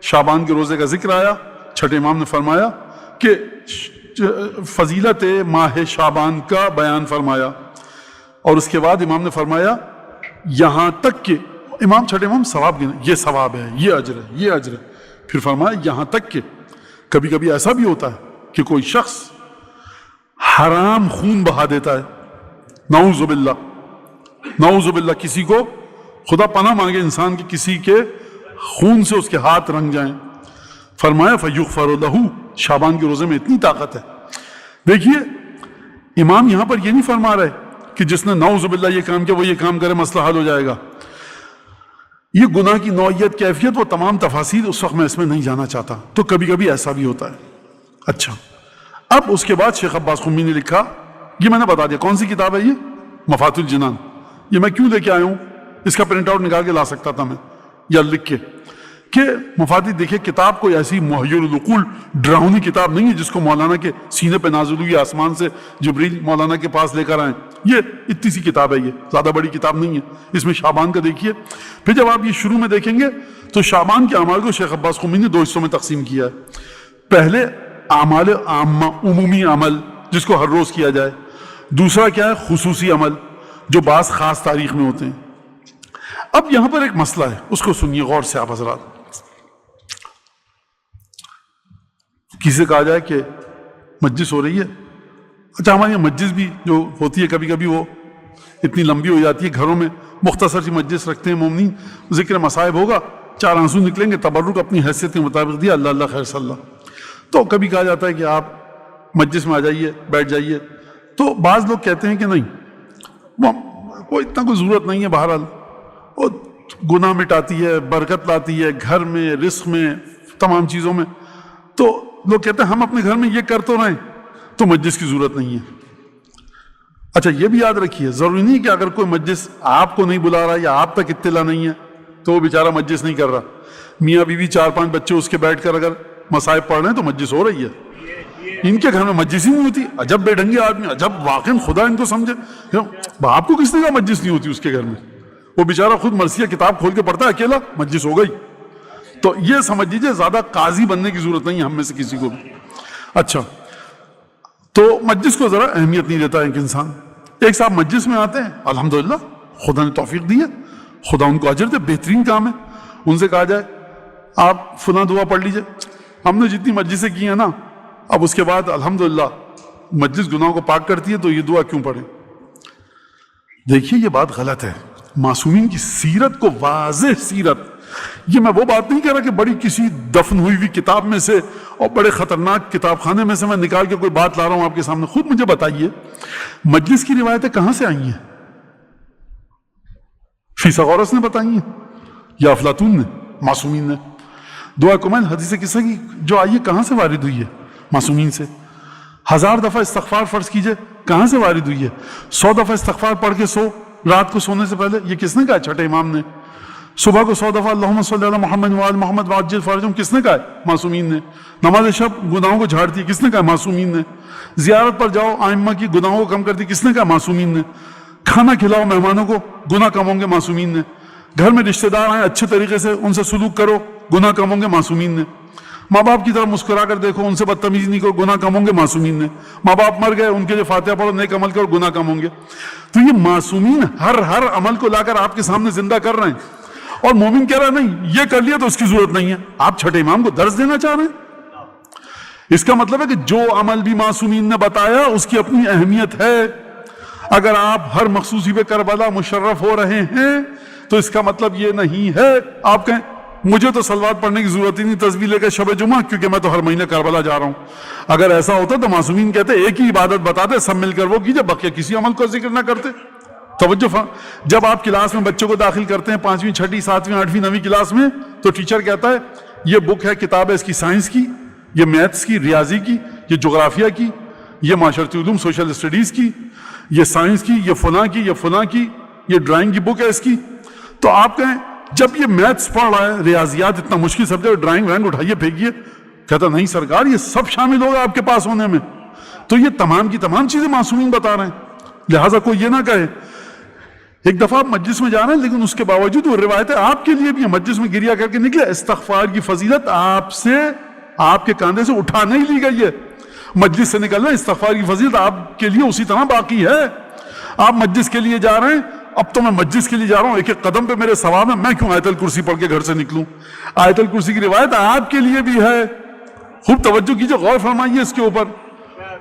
S1: شعبان کے روزے کا ذکر آیا، چھٹے امام نے فرمایا کہ فضیلت ماہ شعبان کا بیان فرمایا، اور اس کے بعد امام نے فرمایا یہاں تک کہ چھٹے امام ثواب گنا، یہ ثواب ہے، یہ اجر ہے، یہ اجر ہے، پھر فرمایا یہاں تک کہ کبھی کبھی ایسا بھی ہوتا ہے کہ کوئی شخص حرام خون بہا دیتا ہے، نعوذ باللہ، نعوذ باللہ، کسی کو خدا پناہ مانگے انسان کے کسی کے خون سے اس کے ہاتھ رنگ جائیں، فرمایا فیغفر لہ، شعبان کے روزے میں اتنی طاقت ہے۔ دیکھیے امام یہاں پر یہ نہیں فرما رہے کہ جس نے نعوذ باللہ یہ کام کیا وہ یہ کام کرے مسئلہ حل ہو جائے گا، یہ گناہ کی نوعیت، کیفیت، وہ تمام تفاصیل اس وقت میں اس میں نہیں جانا چاہتا، تو کبھی کبھی ایسا بھی ہوتا ہے۔ اچھا، اب اس کے بعد شیخ عباس قمی نے لکھا، یہ میں نے بتا دیا کون سی کتاب ہے، یہ مفاتح الجنان، یہ میں کیوں لے کے آیا ہوں، اس کا پرنٹ آؤٹ نکال کے لا سکتا تھا میں یا لکھ کے، کہ مفاتح دیکھیں کتاب کوئی ایسی محیر العقول ڈراؤنی کتاب نہیں ہے جس کو مولانا کے سینے پہ نازل ہوئی آسمان سے جبریل مولانا کے پاس لے کر آئیں، یہ اتنی سی کتاب ہے، یہ زیادہ بڑی کتاب نہیں ہے۔ اس میں شعبان کا دیکھیے، پھر جب آپ یہ شروع میں دیکھیں گے تو شعبان کے اعمال کو شیخ عباس قمی نے 2 حصوں میں تقسیم کیا ہے۔ پہلے اعمال عامہ، عمومی عمل جس کو ہر روز کیا جائے، دوسرا کیا ہے خصوصی عمل جو بعض خاص تاریخ میں ہوتے ہیں۔ اب یہاں پر ایک مسئلہ ہے، اس کو سنیے غور سے آپ حضرات۔ کسی سے کہا جائے کہ مجلس ہو رہی ہے، اچھا ہمارے یہاں مجلس بھی جو ہوتی ہے کبھی کبھی وہ اتنی لمبی ہو جاتی ہے، گھروں میں مختصر سی مجلس رکھتے ہیں مومنین، ذکر مصائب ہوگا، 4 آنسو نکلیں گے، تبرک اپنی حیثیت کے مطابق دیا، اللہ اللہ خیر صلی اللہ، تو کبھی کہا جاتا ہے کہ آپ مجلس میں آ جائیے، بیٹھ جائیے، تو بعض لوگ کہتے ہیں کہ نہیں وہ کوئی اتنا کوئی ضرورت نہیں ہے، بہرحال وہ گناہ مٹاتی ہے، برکت لاتی ہے گھر میں، رزق میں، تمام چیزوں میں، تو لوگ کہتے ہیں ہم اپنے گھر میں یہ کر تو رہے تو مجلس کی ضرورت نہیں ہے۔ اچھا یہ بھی یاد رکھیے، ضروری نہیں کہ اگر کوئی مجلس آپ کو نہیں بلا رہا یا آپ تک اطلاع نہیں ہے تو وہ بیچارہ مجلس نہیں کر رہا، میاں بیوی 4-5 بچے اس کے بیٹھ کر اگر مصائب پڑھ رہے ہیں تو مجلس ہو رہی ہے، ان کے گھر میں مجلس ہی نہیں ہوتی، عجب بے ڈھنگے آدمی، عجب واقعی خدا ان کو سمجھے، آپ کو کس نے کہا مجلس نہیں ہوتی اس کے گھر میں، وہ بیچارہ خود مرثیہ کتاب کھول کے پڑھتا ہے اکیلا، مجلس ہو گئی۔ تو یہ سمجھ لیجیے زیادہ قاضی بننے کی ضرورت نہیں ہے ہم میں سے کسی کو بھی۔ اچھا تو مجلس کو ذرا اہمیت نہیں دیتا ہے ایک انسان، ایک صاحب مجلس میں آتے ہیں، الحمدللہ خدا نے توفیق دی ہے، خدا ان کو اجر دے، بہترین کام ہے، ان سے کہا جائے آپ فلاں دعا پڑھ لیجئے، ہم نے جتنی مجلسیں کی ہیں نا، اب اس کے بعد الحمدللہ مجلس گناہوں کو پاک کرتی ہے تو یہ دعا کیوں پڑھیں؟ دیکھیے یہ بات غلط ہے، معصومین کی سیرت کو، واضح سیرت، یہ میں وہ بات نہیں کہہ رہا کہ بڑی کسی دفن ہوئی ہوئی کتاب میں سے اور بڑے خطرناک کتاب خانے میں سے میں نکال کے کوئی بات لا رہا ہوں آپ کے سامنے، خود مجھے بتائیے مجلس کی روایتیں کہاں سے آئی ہیں؟ فیثاغورس نے بتائی ہیں یا افلاطون نے، معصومین نے؟ دعا کمائل حدیث قصہ کی جو آئی ہے کہاں سے وارد ہوئی ہے؟ معصومین سے۔ 1000 دفعہ استغفار فرض کیجئے، کہاں سے وارد ہوئی ہے؟ 100 دفعہ استغفار پڑھ کے سو رات کو سونے سے پہلے، یہ کس نے کہا؟ چھٹے امام نے۔ صبح کو 100 دفعہ اللہم صلی علی محمد وآل محمد وعجل فرجہم، کس نے کہا ہے؟ معصومین نے۔ نماز شب گناہوں کو جھاڑتی ہے، کس نے کہا؟ معصومین نے۔ زیارت پر جاؤ، آئمہ کی گناہوں کو کم کرتی، کس نے کہا؟ معصومین نے۔ کھانا کھلاؤ مہمانوں کو، گناہ کم ہوں گے، معصومین نے۔ گھر میں رشتہ دار آئیں اچھے طریقے سے ان سے سلوک کرو، گناہ کم ہوں گے، معصومین نے۔ ماں باپ کی طرف مسکرا کر دیکھو، ان سے بدتمیزی نہیں کرو، گناہ کم ہوں گے، معصومین نے۔ ماں باپ مر گئے، ان کے لیے فاتحہ پڑھو، نیک عمل کرو، گناہ کم ہوں گے۔ تو یہ معصومین ہر عمل کو لا کر آپ کے سامنے زندہ کر رہے ہیں، اور مومن کہہ رہا ہے نہیں یہ کر لیا تو اس کی ضرورت نہیں ہے۔ آپ چھٹے امام کو درس دینا چاہ رہے ہیں؟ اس کا مطلب ہے کہ جو عمل بھی معصومین نے بتایا اس کی اپنی اہمیت ہے۔ اگر آپ ہر مخصوصی پہ کربلا مشرف ہو رہے ہیں تو اس کا مطلب یہ نہیں ہے آپ کہیں مجھے تو صلوات پڑھنے کی ضرورت ہی نہیں تسبیح لے کے شب جمعہ، کیونکہ میں تو ہر مہینے کربلا جا رہا ہوں۔ اگر ایسا ہوتا تو معصومین کہتے ایک ہی عبادت بتاتے، سب مل کر وہ کیجئے، بقیہ کسی عمل کو ذکر نہ کرتے۔ توجہ، جب آپ کلاس میں بچوں کو داخل کرتے ہیں 5ویں 6ٹھی 7ویں 8ویں 9ویں کلاس میں، تو ٹیچر کہتا ہے یہ بک ہے، کتاب ہے، اس کی سائنس کی، یہ میتھس کی، ریاضی کی، یہ جغرافیہ کی، یہ معاشرتی علوم سوشل اسٹڈیز کی، یہ سائنس کی، یہ فلاں کی، یہ فلاں کی، یہ ڈرائنگ کی بک ہے اس کی۔ تو آپ کہیں جب یہ میتھس پڑھ رہا ہے، ریاضیات اتنا مشکل سبجیکٹ، ڈرائنگ وائنگ اٹھائیے پھینکیے، کہتا نہیں سرکار یہ سب شامل ہوگا آپ کے پاس ہونے میں۔ تو یہ تمام کی تمام چیزیں معصومین بتا رہے ہیں، لہٰذا کوئی یہ نہ کہے ایک دفعہ آپ مجلس میں جا رہے ہیں لیکن اس کے باوجود وہ روایتیں آپ کے لیے بھی ہیں، مجلس میں گریا کر کے نکلے، استغفار کی فضیلت آپ سے، آپ کے کاندھے سے اٹھا نہیں لی گئی ہے، مجلس سے نکلنا استغفار کی فضیلت آپ کے لیے اسی طرح باقی ہے۔ آپ مجلس کے لیے جا رہے ہیں، اب تو میں مجلس کے لیے جا رہا ہوں، ایک ایک قدم پہ میرے ثواب ہے، میں کیوں آیت الکرسی پڑھ کے گھر سے نکلوں؟ آیت الکرسی کی روایت آپ کے لیے بھی ہے، خوب توجہ کیجئے، غور فرمائیے اس کے اوپر۔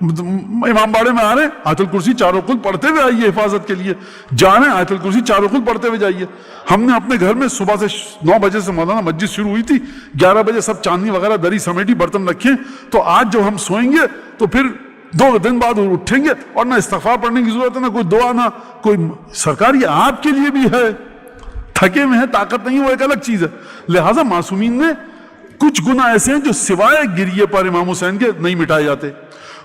S1: امام باڑے میں آ رہے ہیں، آیت الکرسی چاروں خود پڑھتے ہوئے آئیے، حفاظت کے لیے جا رہے ہیں، آیت الکرسی چاروں خود پڑھتے ہوئے جائیے۔ ہم نے اپنے گھر میں صبح سے 9 بجے سے مولانا مسجد شروع ہوئی تھی، 11 بجے سب چاندنی وغیرہ دری سمیٹی برتن رکھے، تو آج جب ہم سوئیں گے تو پھر 2 دن بعد اٹھیں گے اور نہ استغفار پڑھنے کی ضرورت ہے، نہ کوئی دعا، نہ کوئی سرکار، یہ آپ کے لیے بھی ہے، تھکے میں ہے، طاقت نہیں، وہ ایک الگ چیز ہے۔ لہٰذا معصومین نے کچھ گناہ ایسے ہیں جو سوائے گریے پر امام حسین کے نہیں مٹائے جاتے،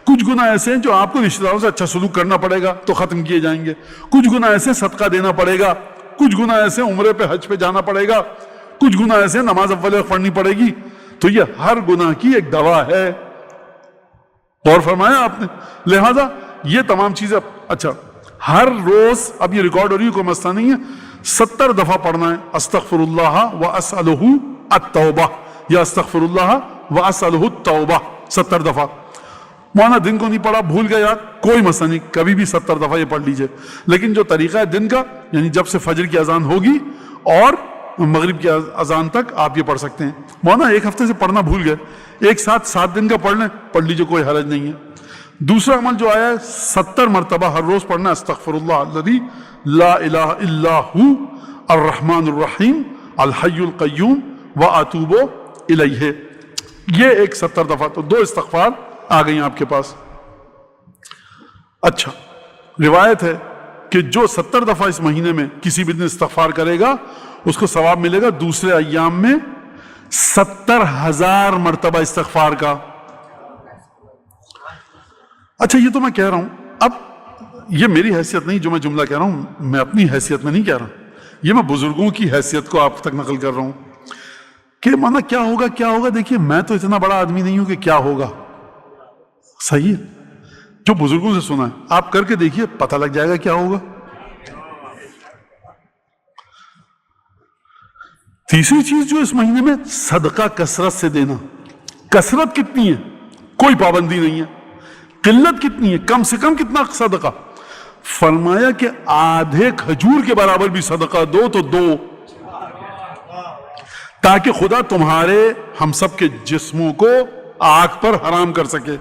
S1: کچھ گناہ ایسے ہیں جو آپ کو رشتہ داروں سے اچھا سلوک کرنا پڑے گا تو ختم کیے جائیں گے، کچھ گناہ ایسے صدقہ دینا پڑے گا، کچھ گناہ ایسے عمرے پہ حج پہ جانا پڑے گا، کچھ گناہ ایسے نماز اول وقت پڑھنی پڑے گی۔ تو یہ ہر گناہ کی ایک دوا ہے، غور فرمایا آپ نے؟ لہذا یہ تمام چیزیں، اچھا ہر روز، اب یہ ریکارڈ ہو رہی ہے، کوئی مسئلہ نہیں ہے، 70 دفعہ پڑھنا ہے استغفر اللہ واسألہ التوبہ، یا استغفر اللہ واسألہ التوبہ، 70 دفعہ۔ مولانا دن کو نہیں پڑھا، بھول گیا، کوئی مسئلہ نہیں، کبھی بھی 70 دفعہ یہ پڑھ لیجئے، لیکن جو طریقہ ہے دن کا، یعنی جب سے فجر کی اذان ہوگی اور مغرب کی اذان تک آپ یہ پڑھ سکتے ہیں۔ مولانا ایک ہفتے سے پڑھنا بھول گئے، ایک ساتھ 7 دن کا پڑھ لیں، پڑھ لیجئے، کوئی حرج نہیں ہے۔ دوسرا عمل جو آیا ہے 70 مرتبہ ہر روز پڑھنا ہے استغفر اللہ الذی لا الہ الا ہو الرحمن الرحیم الحی القیوم واتوب الیہ، یہ ایک 70 دفعہ، تو 2 استغفار آ گئی آپ کے پاس۔ اچھا، روایت ہے کہ جو 70 دفعہ اس مہینے میں کسی بھی دن استغفار کرے گا اس کو ثواب ملے گا دوسرے ایام میں 70,000 مرتبہ استغفار کا۔ اچھا یہ تو میں کہہ رہا ہوں، اب یہ میری حیثیت نہیں، جو میں جملہ کہہ رہا ہوں میں اپنی حیثیت میں نہیں کہہ رہا، یہ میں بزرگوں کی حیثیت کو آپ تک نقل کر رہا ہوں کہ مانا کیا ہوگا کیا ہوگا۔ دیکھیے میں تو اتنا بڑا آدمی نہیں ہوں کہ کیا ہوگا، صحیح ہے، جو بزرگوں سے سنا ہے آپ کر کے دیکھیے، پتہ لگ جائے گا کیا ہوگا۔ تیسری چیز جو اس مہینے میں صدقہ کثرت سے دینا، کثرت کتنی ہے کوئی پابندی نہیں ہے، قلت کتنی ہے کم سے کم کتنا صدقہ، فرمایا کہ آدھے کھجور کے برابر بھی صدقہ دو تو دو، تاکہ خدا تمہارے ہم سب کے جسموں کو آگ پر حرام کر سکے۔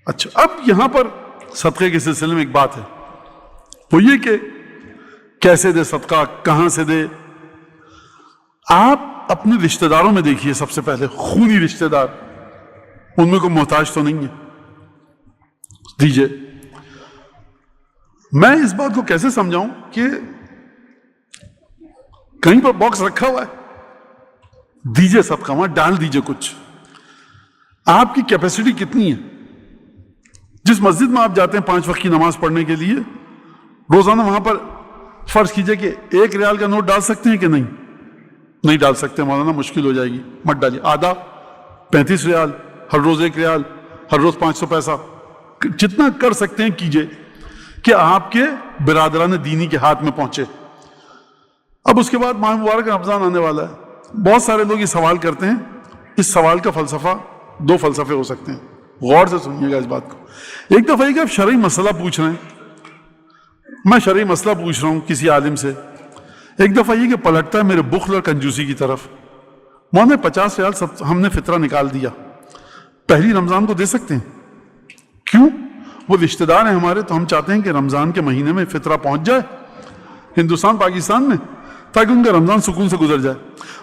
S1: اچھا اب یہاں پر صدقے کے سلسلے میں ایک بات ہے، وہ یہ کہ کیسے دے صدقہ، کہاں سے دے۔ آپ اپنے رشتہ داروں میں دیکھیے، سب سے پہلے خونی رشتہ دار، ان میں کوئی محتاج تو نہیں ہے، دیجئے۔ میں اس بات کو کیسے سمجھاؤں کہ کہیں پر باکس رکھا ہوا ہے، دیجئے صدقہ، وہاں ڈال دیجئے کچھ، آپ کی کیپیسٹی کتنی ہے۔ جس مسجد میں آپ جاتے ہیں 5 وقت کی نماز پڑھنے کے لیے، روزانہ وہاں پر فرض کیجئے کہ 1 ریال کا نوٹ ڈال سکتے ہیں کہ نہیں ڈال سکتے، مولانا مشکل ہو جائے گی، مت ڈالیے، آدھا 35 ریال، ہر روز 1 ریال، ہر روز 500 پیسہ، جتنا کر سکتے ہیں کیجئے کہ آپ کے برادران دینی کے ہاتھ میں پہنچے۔ اب اس کے بعد ماہ مبارک رمضان آنے والا ہے، بہت سارے لوگ یہ سوال کرتے ہیں، اس سوال کا فلسفہ 2 فلسفے ہو سکتے ہیں، غور سے سنیے گا اس بات کو۔ ایک دفعہ کہ آپ شرعی مسئلہ پوچھ رہے ہیں، میں شرعی مسئلہ پوچھ رہا ہوں کسی عالم سے، ایک دفعہ یہ کہ پلٹتا ہے میرے بخل اور کنجوسی کی طرف، مولانا 50 ریال ہم نے فطرہ نکال دیا، پہلی رمضان کو دے سکتے ہیں؟ کیوں؟ وہ رشتہ دار ہیں ہمارے، تو ہم چاہتے ہیں کہ رمضان کے مہینے میں فطرہ پہنچ جائے ہندوستان پاکستان میں، تاکہ ان کا رمضان سکون سے گزر جائے۔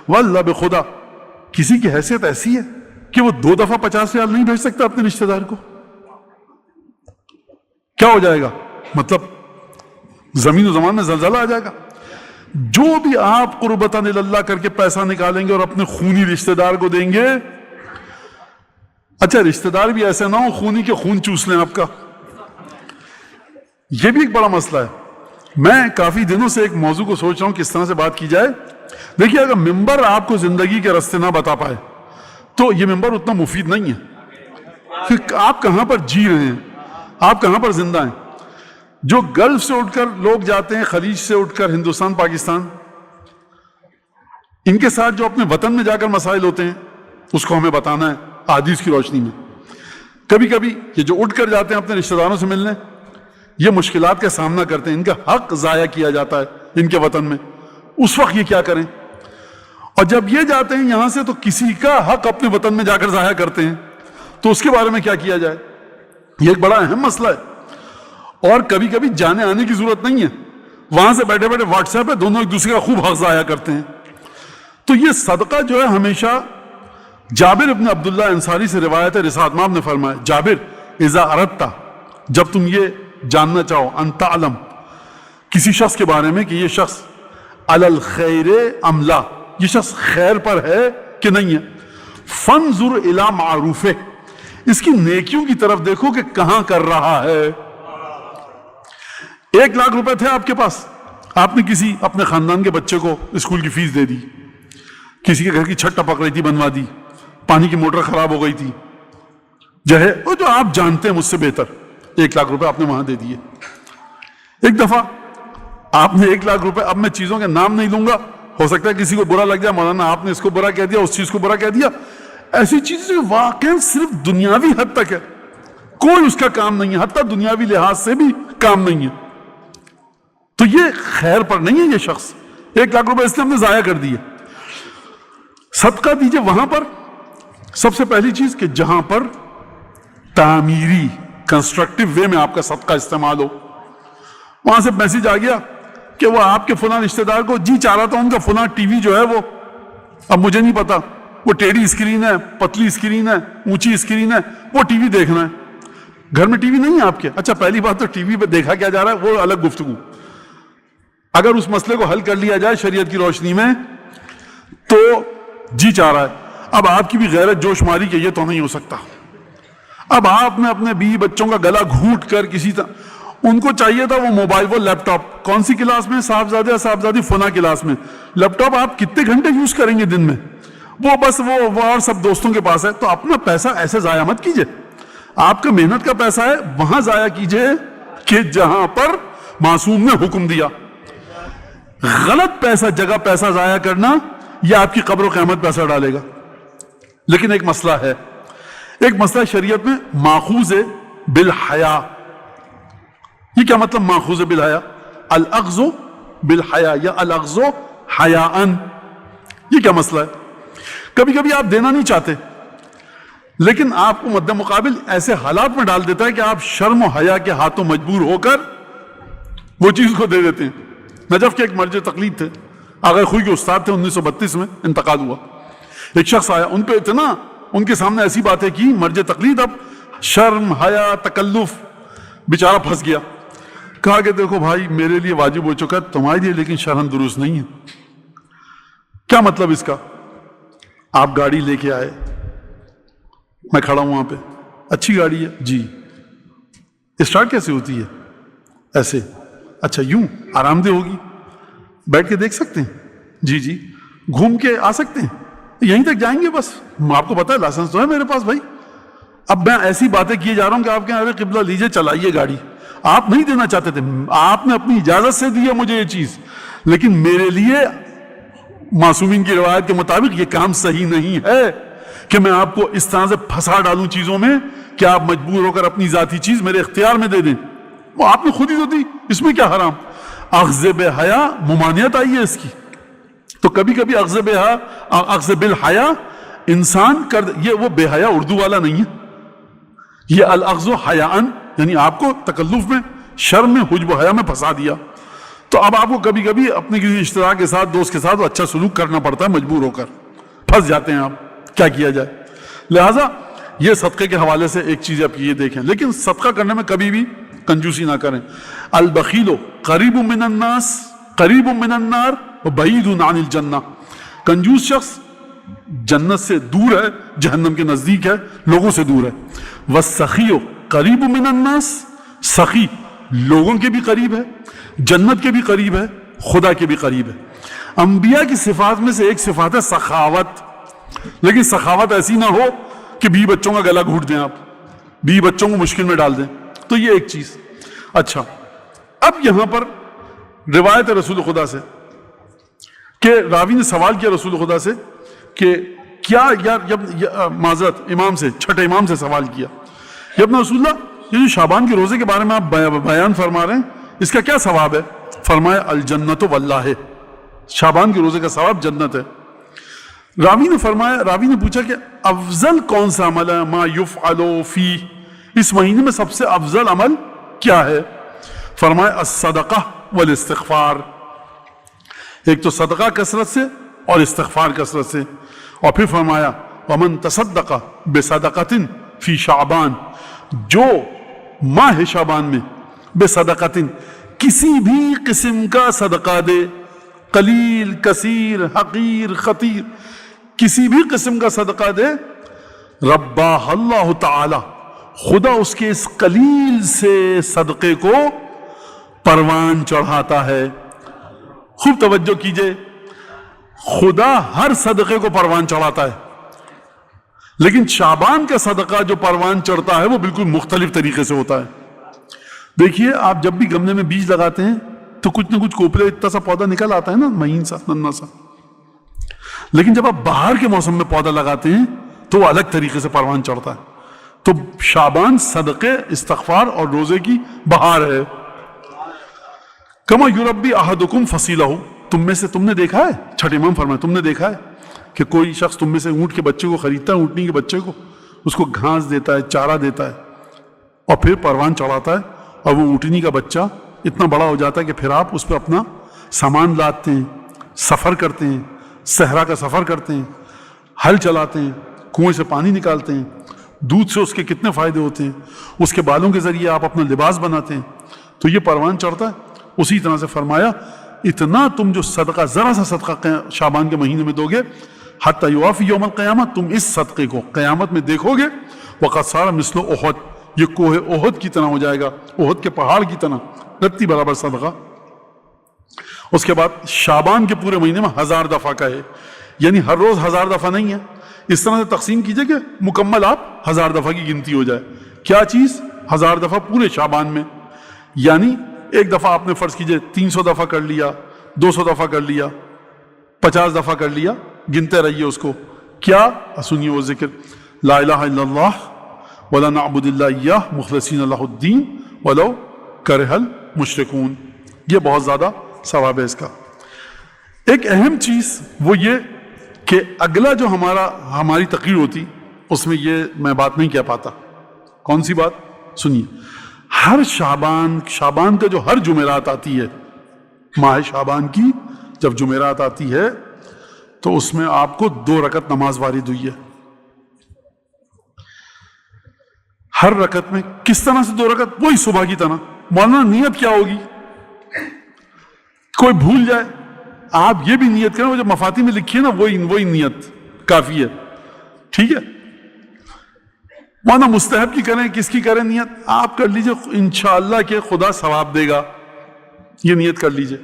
S1: واللہ بخدا کسی کی حیثیت ایسی ہے کہ وہ 2 دفعہ 50 ریال نہیں بھیج سکتا اپنے رشتہ دار کو، کیا ہو جائے گا؟ مطلب زمین و زمان میں زلزلہ آ جائے گا۔ جو بھی آپ قربتاً اللہ کر کے پیسہ نکالیں گے اور اپنے خونی رشتہ دار کو دیں گے، اچھا رشتہ دار بھی ایسے نہ ہو خونی کے خون چوس لیں آپ کا، یہ بھی ایک بڑا مسئلہ ہے۔ میں کافی دنوں سے ایک موضوع کو سوچ رہا ہوں کس طرح سے بات کی جائے۔ دیکھیے اگر ممبر آپ کو زندگی کے راستے نہ بتا پائے تو یہ ممبر اتنا مفید نہیں ہے، کہ آپ کہاں پر جی رہے ہیں، آپ کہاں پر زندہ ہیں۔ جو گلف سے اٹھ کر لوگ جاتے ہیں، خلیج سے اٹھ کر ہندوستان پاکستان، ان کے ساتھ جو اپنے وطن میں جا کر مسائل ہوتے ہیں اس کو ہمیں بتانا ہے احادیث کی روشنی میں۔ کبھی کبھی یہ جو اٹھ کر جاتے ہیں اپنے رشتہ داروں سے ملنے، یہ مشکلات کا سامنا کرتے ہیں، ان کا حق ضائع کیا جاتا ہے ان کے وطن میں، اس وقت یہ کیا کریں؟ اور جب یہ جاتے ہیں یہاں سے تو کسی کا حق اپنے وطن میں جا کر ضائع کرتے ہیں، تو اس کے بارے میں کیا کیا جائے؟ یہ ایک بڑا اہم مسئلہ ہے، اور کبھی کبھی جانے آنے کی ضرورت نہیں ہے، وہاں سے بیٹھے بیٹھے واٹس ایپ پہ دونوں ایک دوسرے کا خوب حق ضائع کرتے ہیں۔ تو یہ صدقہ جو ہے ہمیشہ، جابر ابن عبداللہ انصاری سے روایت ہے، رسالت مآب نے فرمایا، جابر اذا اردت، جب تم یہ جاننا چاہو، ان تعلم، کسی شخص کے بارے میں کہ یہ شخص علی الخیر ام لا، یہ شخص خیر پر ہے کہ نہیں ہے، فانظر الی معروفہ، اس کی نیکیوں کی طرف دیکھو کہ کہاں کر رہا ہے۔ 1,00,000 روپے تھے آپ کے پاس، آپ نے کسی اپنے خاندان کے بچے کو اسکول کی فیس دے دی، کسی کے گھر کی چھت ٹپک رہی تھی بنوا دی، پانی کی موٹر خراب ہو گئی تھی، وہ جو آپ جانتے ہیں مجھ سے بہتر، 1,00,000 روپے آپ نے وہاں دے دیے۔ ایک دفعہ آپ نے 1,00,000 روپے، اب میں چیزوں کے نام نہیں لوں گا، ہو سکتا ہے کسی کو برا لگ جائے، مولانا آپ نے اس کو برا کہہ دیا، اس چیز کو برا کہہ دیا، ایسی چیز جو واقعا صرف دنیاوی حد تک ہے، کوئی اس کا کام نہیں ہے، حتیٰ دنیاوی لحاظ سے بھی کام نہیں ہے، تو یہ خیر پر نہیں ہے۔ یہ شخص 1,00,000 روپے اس نے ہم نے ضائع کر دیے۔ صدقہ دیجئے وہاں پر، سب سے پہلی چیز کہ جہاں پر تعمیری کنسٹرکٹیو وے میں آپ کا صدقہ استعمال ہو۔ وہاں سے میسج آ گیا کہ وہ آپ کے فلاں رشتہ دار کو جی چاہ رہا تھا ان کا فلاں ٹی وی جو ہے وہ، اب مجھے نہیں پتا، وہ ٹیڑھی اسکرین ہے، پتلی اسکرین ہے، اونچی اسکرین ہے، وہ ٹی وی دیکھنا ہے۔ گھر میں ٹی وی نہیں ہے آپ کے؟ اچھا پہلی بات تو ٹی وی پہ دیکھا کیا جا رہا ہے وہ الگ گفتگو، اگر اس مسئلے کو حل کر لیا جائے شریعت کی روشنی میں تو جی چاہ رہا ہے۔ اب آپ کی بھی غیرت جوش ماری کہ یہ تو نہیں ہو سکتا، اب آپ نے اپنے بیوی بچوں کا گلا گھونٹ کر کسی طرح، ان کو چاہیے تھا وہ موبائل، وہ لیپ ٹاپ، کون سی کلاس میں؟ صاحبزادے یا صاحبزادی فلاں کلاس میں۔ لیپ ٹاپ آپ کتنے گھنٹے یوز کریں گے دن میں؟ وہ بس وہ اور سب دوستوں کے پاس ہے، تو اپنا پیسہ ایسے ضائع مت کیجئے، آپ کا محنت کا پیسہ ہے وہاں ضائع کیجئے کہ جہاں پر معصوم نے حکم دیا۔ غلط پیسہ جگہ پیسہ ضائع کرنا یہ آپ کی قبر و قیامت پیسہ ڈالے گا۔ لیکن ایک مسئلہ ہے، ایک مسئلہ شریعت میں ماخوذ بالحیا۔ یہ کیا مطلب ماخوذ بالحیا؟ الاخذ بالحیا یا الاخذ حیاء، یہ کیا مسئلہ ہے؟ کبھی کبھی آپ دینا نہیں چاہتے لیکن آپ کو مد مقابل ایسے حالات میں ڈال دیتا ہے کہ آپ شرم و حیا کے ہاتھوں مجبور ہو کر وہ چیز کو دے دیتے ہیں۔ نجف کے ایک مرج تقلید تھے، آغا خوئی کے استاد تھے، 1932 میں انتقال ہوا۔ ایک شخص آیا، ان پہ اتنا ان کے سامنے ایسی باتیں کی، مرج تقلید، اب شرم حیا تکلف، بیچارہ پھنس گیا۔ کہا کہ دیکھو بھائی میرے لیے واجب ہو چکا، تمہارے لیے لیکن شرم درست نہیں ہے۔ کیا مطلب اس کا؟ آپ گاڑی لے کے آئے، میں کھڑا ہوں وہاں پہ، اچھی گاڑی ہے جی، اسٹارٹ کیسے ہوتی ہے؟ ایسے، اچھا یوں آرام دہ ہوگی، بیٹھ کے دیکھ سکتے ہیں جی جی، گھوم کے آ سکتے ہیں، یہیں تک جائیں گے بس، آپ کو پتا ہے لائسنس تو ہے میرے پاس بھائی۔ اب میں ایسی باتیں کیے جا رہا ہوں کہ آپ کہیں ارے قبلہ لیجئے چلائیے گاڑی، آپ نہیں دینا چاہتے تھے، آپ نے اپنی اجازت سے دی ہے مجھے یہ چیز، لیکن میرے لیے معصومین کی روایت کے مطابق یہ کام صحیح نہیں ہے کہ میں آپ کو اس طرح سے پھنسا ڈالوں چیزوں میں کہ آپ مجبور ہو کر اپنی ذاتی چیز میرے اختیار میں دے دیں، وہ آپ نے خود ہی تو دی، اس میں کیا حرام؟ اخذ بحیا ممانعت آئی ہے اس کی۔ تو کبھی کبھی اخذ بالحیا انسان کر، یہ وہ بے حیا اردو والا نہیں ہے، یہ الاخذ حیاء یعنی آپ کو تکلف میں، شرم میں، حجب و حیا میں پھنسا دیا۔ تو اب آپ کو کبھی کبھی اپنے کسی رشتہ دار کے ساتھ، دوست کے ساتھ اچھا سلوک کرنا پڑتا ہے، مجبور ہو کر پھنس جاتے ہیں آپ، کیا کیا جائے؟ لہٰذا یہ صدقے کے حوالے سے ایک چیز آپ یہ دیکھیں، لیکن صدقہ کرنے میں کبھی بھی کنجوسی نہ کریں۔ البخیل قریب من الناس قریب من النار وبعید عن الجنہ، کنجوس شخص جنت سے دور ہے، جہنم کے نزدیک ہے، لوگوں سے دور ہے۔ والسخی قریب من الناس، سخی لوگوں کے بھی قریب ہے، جنت کے بھی قریب ہے، خدا کے بھی قریب ہے۔ انبیاء کی صفات میں سے ایک صفات ہے سخاوت، لیکن سخاوت ایسی نہ ہو کہ بیوی بچوں کا گلا گھونٹ دیں، آپ بیوی بچوں کو مشکل میں ڈال دیں، تو یہ ایک چیز۔ اچھا اب یہاں پر روایت رسول خدا سے کہ راوی نے سوال کیا رسول خدا سے کہ کیا یار، جب معذرت امام سے، چھٹے امام سے سوال کیا، یا اپنا رسول اللہ یہ جو شعبان کے روزے کے بارے میں آپ بیان فرما رہے ہیں اس کا کیا ثواب ہے؟ فرمایا الجنت واللہ، شعبان کے روزے کا ثواب جنت ہے۔ راوی نے پوچھا کہ افضل کون سا عمل ہے؟ ما یفعل فی، اس مہینے میں سب سے افضل عمل کیا ہے؟ فرمایا الصدقہ والاستغفار، ایک تو صدقہ کثرت سے اور استغفار کثرت سے، اور پھر فرمایا ومن تصدق بصدقۃ فی شعبان، جو ماہ شعبان میں بصدقۃ کسی بھی قسم کا صدقہ دے، قلیل کثیر حقیر خطیر، کسی بھی قسم کا صدقہ دے، رباہ اللہ تعالی، خدا اس کے اس قلیل سے صدقے کو پروان چڑھاتا ہے۔ خوب توجہ کیجئے، خدا ہر صدقے کو پروان چڑھاتا ہے، لیکن شعبان کا صدقہ جو پروان چڑھتا ہے وہ بالکل مختلف طریقے سے ہوتا ہے۔ دیکھیے آپ جب بھی گملے میں بیج لگاتے ہیں تو کچھ نہ کچھ کوپلے اتنا سا پودا نکل آتا ہے نا، مہین سا ننا سا، لیکن جب آپ باہر کے موسم میں پودا لگاتے ہیں تو وہ الگ طریقے سے پروان چڑھتا ہے۔ تو شعبان صدقے، استغفار اور روزے کی بہار ہے۔ کما یربی احدکم فصیلہ، تم میں سے تم نے دیکھا ہے، چھٹے امام فرمائے تم نے دیکھا ہے کہ کوئی شخص تم میں سے اونٹ کے بچے کو خریدتا ہے، اونٹنی کے بچے کو، اس کو گھاس دیتا ہے، چارہ دیتا ہے، اور پھر پروان چڑھاتا ہے، اور وہ اونٹنی کا بچہ اتنا بڑا ہو جاتا ہے کہ پھر آپ اس پہ اپنا سامان لاتے ہیں، سفر کرتے ہیں، صحرا کا سفر کرتے ہیں، ہل چلاتے ہیں، کنویں سے پانی نکالتے ہیں، دودھ سے اس کے کتنے فائدے ہوتے ہیں، اس کے بالوں کے ذریعے آپ اپنا لباس بناتے ہیں، تو یہ پروان چڑھتا ہے۔ اسی طرح سے فرمایا اتنا تم جو صدقہ، ذرا سا صدقہ شعبان کے مہینے میں دو گے، حتی یوافی یوم القیامہ، تم اس صدقے کو قیامت میں دیکھو گے، وقد صار مثل احد، یہ کوہ احد کی طرح ہو جائے گا، احد کے پہاڑ کی طرح، رتی برابر صدقہ۔ اس کے بعد شعبان کے پورے مہینے میں 1000 دفعہ کا ہے، یعنی ہر روز 1000 دفعہ نہیں ہے، اس طرح سے تقسیم کیجئے کہ مکمل آپ 1000 دفعہ کی گنتی ہو جائے۔ کیا چیز؟ 1000 دفعہ پورے شعبان میں، یعنی ایک دفعہ آپ نے فرض کیجئے 300 دفعہ کر لیا، 200 دفعہ کر لیا، 50 دفعہ کر لیا، گنتے رہیے اس کو۔ کیا؟ سنیے وہ ذکر، لا الہ الا اللہ ولا نعبد الا اياه مخلصین لہ الدین ولو کرہ المشرکون، یہ بہت زیادہ ثواب ہے اس کا۔ ایک اہم چیز وہ یہ کہ اگلا جو ہماری تقریر ہوتی اس میں یہ میں بات نہیں کہہ پاتا۔ کون سی بات؟ سنیے، ہر شعبان کا جو ہر جمعرات آتی ہے، ماہ شعبان کی جب جمعرات آتی ہے تو اس میں آپ کو 2 رکعت نماز وارد ہوئی ہے۔ ہر رکعت میں کس طرح سے 2 رکعت؟ وہی صبح کی طرح۔ مولانا نیت کیا ہوگی؟ کوئی بھول جائے آپ یہ بھی نیت کریں، وہ جو مفاتی میں لکھی ہے نا وہی نیت کافی ہے، ٹھیک ہے؟ مولانا مستحب کی کریں، کس کی کریں نیت؟ آپ کر لیجئے، انشاءاللہ کہ خدا ثواب دے گا، یہ نیت کر لیجئے،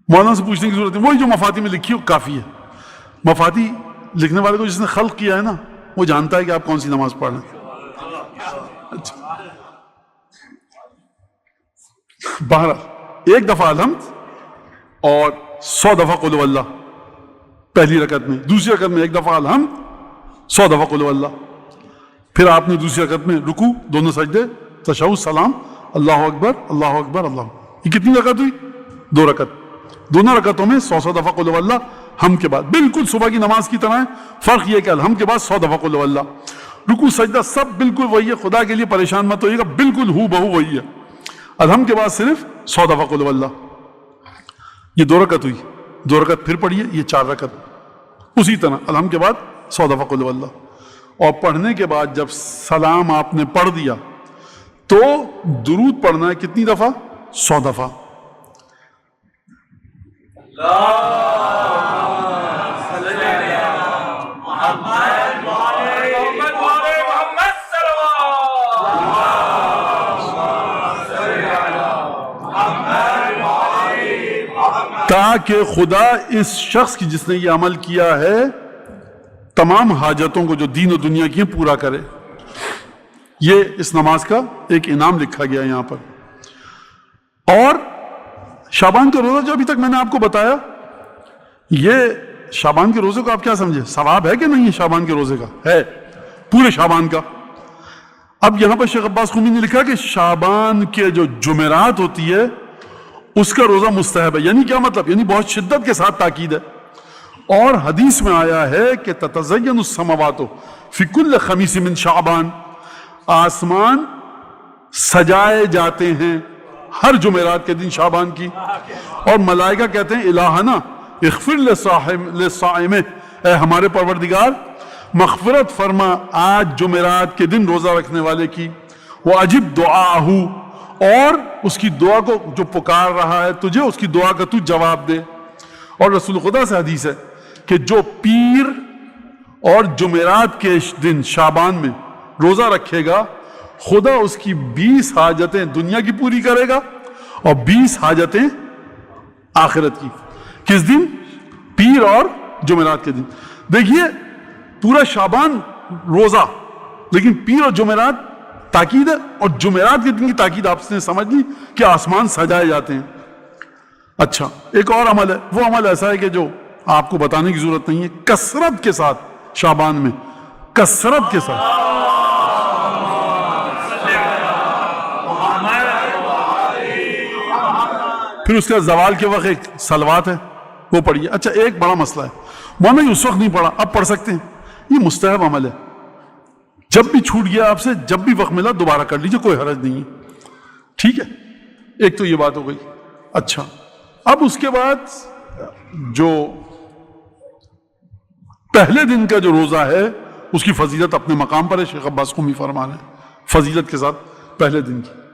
S1: مولانا سے پوچھنے کی ضرورت نہیں، وہی جو مفاتی میں لکھی ہو کافی ہے۔ مفاتی لکھنے والے کو جس نے خلق کیا ہے نا وہ جانتا ہے کہ آپ کون سی نماز پڑھ رہے ہیں۔ اچھا، بہرحال ایک دفعہ الحمد اور 100 دفعہ قل هو اللہ پہلی رکعت میں، دوسری رکعت میں ایک دفعہ الحمد، 100 دفعہ قل هو اللہ، پھر آپ نے دوسری رکعت میں رکوع، دونوں سجدے، تشہد، سلام، اللہ اکبر اللہ اکبر اللہ۔ یہ کتنی رکعت ہوئی؟ 2 رکعت۔ دونوں رکعتوں میں 100 دفعہ قل هو اللہ، ہم کے بعد بالکل صبح کی نماز کی طرح ہے، فرق یہ کہ الحمد کے بعد 100 دفعہ قل هو اللہ، رکوع سجدہ سب بالکل وہی ہے، خدا کے لیے پریشان مت ہوئیے گا، بالکل ہو بہو وہی ہے۔ الحمد کے بعد صرف 100 دفعہ قل هو اللہ، یہ 2 رکعت ہوئی، 2 رکعت پھر پڑھیے، یہ 4 رکعت، اسی طرح الحمد کے بعد 100 دفعہ قل هو اللہ، اور پڑھنے کے بعد جب سلام آپ نے پڑھ دیا تو درود پڑھنا ہے کتنی دفعہ؟ 100 دفعہ۔ تاکہ خدا اس شخص کی جس نے یہ عمل کیا ہے تمام حاجتوں کو جو دین و دنیا کی ہیں پورا کرے۔ یہ اس نماز کا ایک انعام لکھا گیا ہے یہاں پر۔ اور شعبان کے روزہ جو ابھی تک میں نے آپ کو بتایا، یہ شعبان کے روزے کو آپ کیا سمجھے؟ ثواب ہے کہ نہیں ہے شعبان کے روزے کا؟ ہے، پورے شعبان کا۔ اب یہاں پر شیخ عباس قمی نے لکھا کہ شعبان کے جو جمعرات ہوتی ہے اس کا روزہ مستحب ہے۔ یعنی کیا مطلب؟ یعنی بہت شدت کے ساتھ تاکید ہے۔ اور حدیث میں آیا ہے کہ تتزین السماوات فی کل خمیس من شعبان، آسمان سجائے جاتے ہیں ہر جمعرات کے دن شعبان کی، اور ملائکہ کہتے ہیں الہنا اغفر للصائم، اے ہمارے پروردگار مغفرت فرما آج جمعرات کے دن روزہ رکھنے والے کی، وَأَجِبْ دُعَاءَهُ، اور اس کی دعا کو جو پکار رہا ہے تجھے، اس کی دعا کا تو جواب دے۔ اور رسول خدا سے حدیث ہے کہ جو پیر اور جمعرات کے دن شعبان میں روزہ رکھے گا، خدا اس کی 20 حاجتیں دنیا کی پوری کرے گا اور 20 حاجتیں آخرت کی۔ کس دن؟ پیر اور جمعرات کے دن۔ دیکھیے پورا شعبان روزہ، لیکن پیر اور جمعرات تاکید ہے، اور جمعرات کے دن کی تاکید آپ نے سمجھ لی کہ آسمان سجائے جاتے ہیں۔ اچھا، ایک اور عمل ہے، وہ عمل ایسا ہے کہ جو آپ کو بتانے کی ضرورت نہیں ہے، کثرت کے ساتھ شعبان میں، کثرت کے ساتھ پھر اس کے زوال کے وقت ایک صلوات ہے، وہ پڑھیے۔ اچھا، ایک بڑا مسئلہ ہے، مولانا اس وقت نہیں پڑھا، اب پڑھ سکتے ہیں، یہ مستحب عمل ہے، جب بھی چھوٹ گیا آپ سے، جب بھی وقت ملا دوبارہ کر لیجئے، کوئی حرج نہیں ہے، ٹھیک ہے؟ ایک تو یہ بات ہو گئی۔ اچھا، اب اس کے بعد جو پہلے دن کا جو روزہ ہے اس کی فضیلت اپنے مقام پر ہے، شیخ عباس قمی فرما رہے ہیں فضیلت کے ساتھ پہلے دن کی۔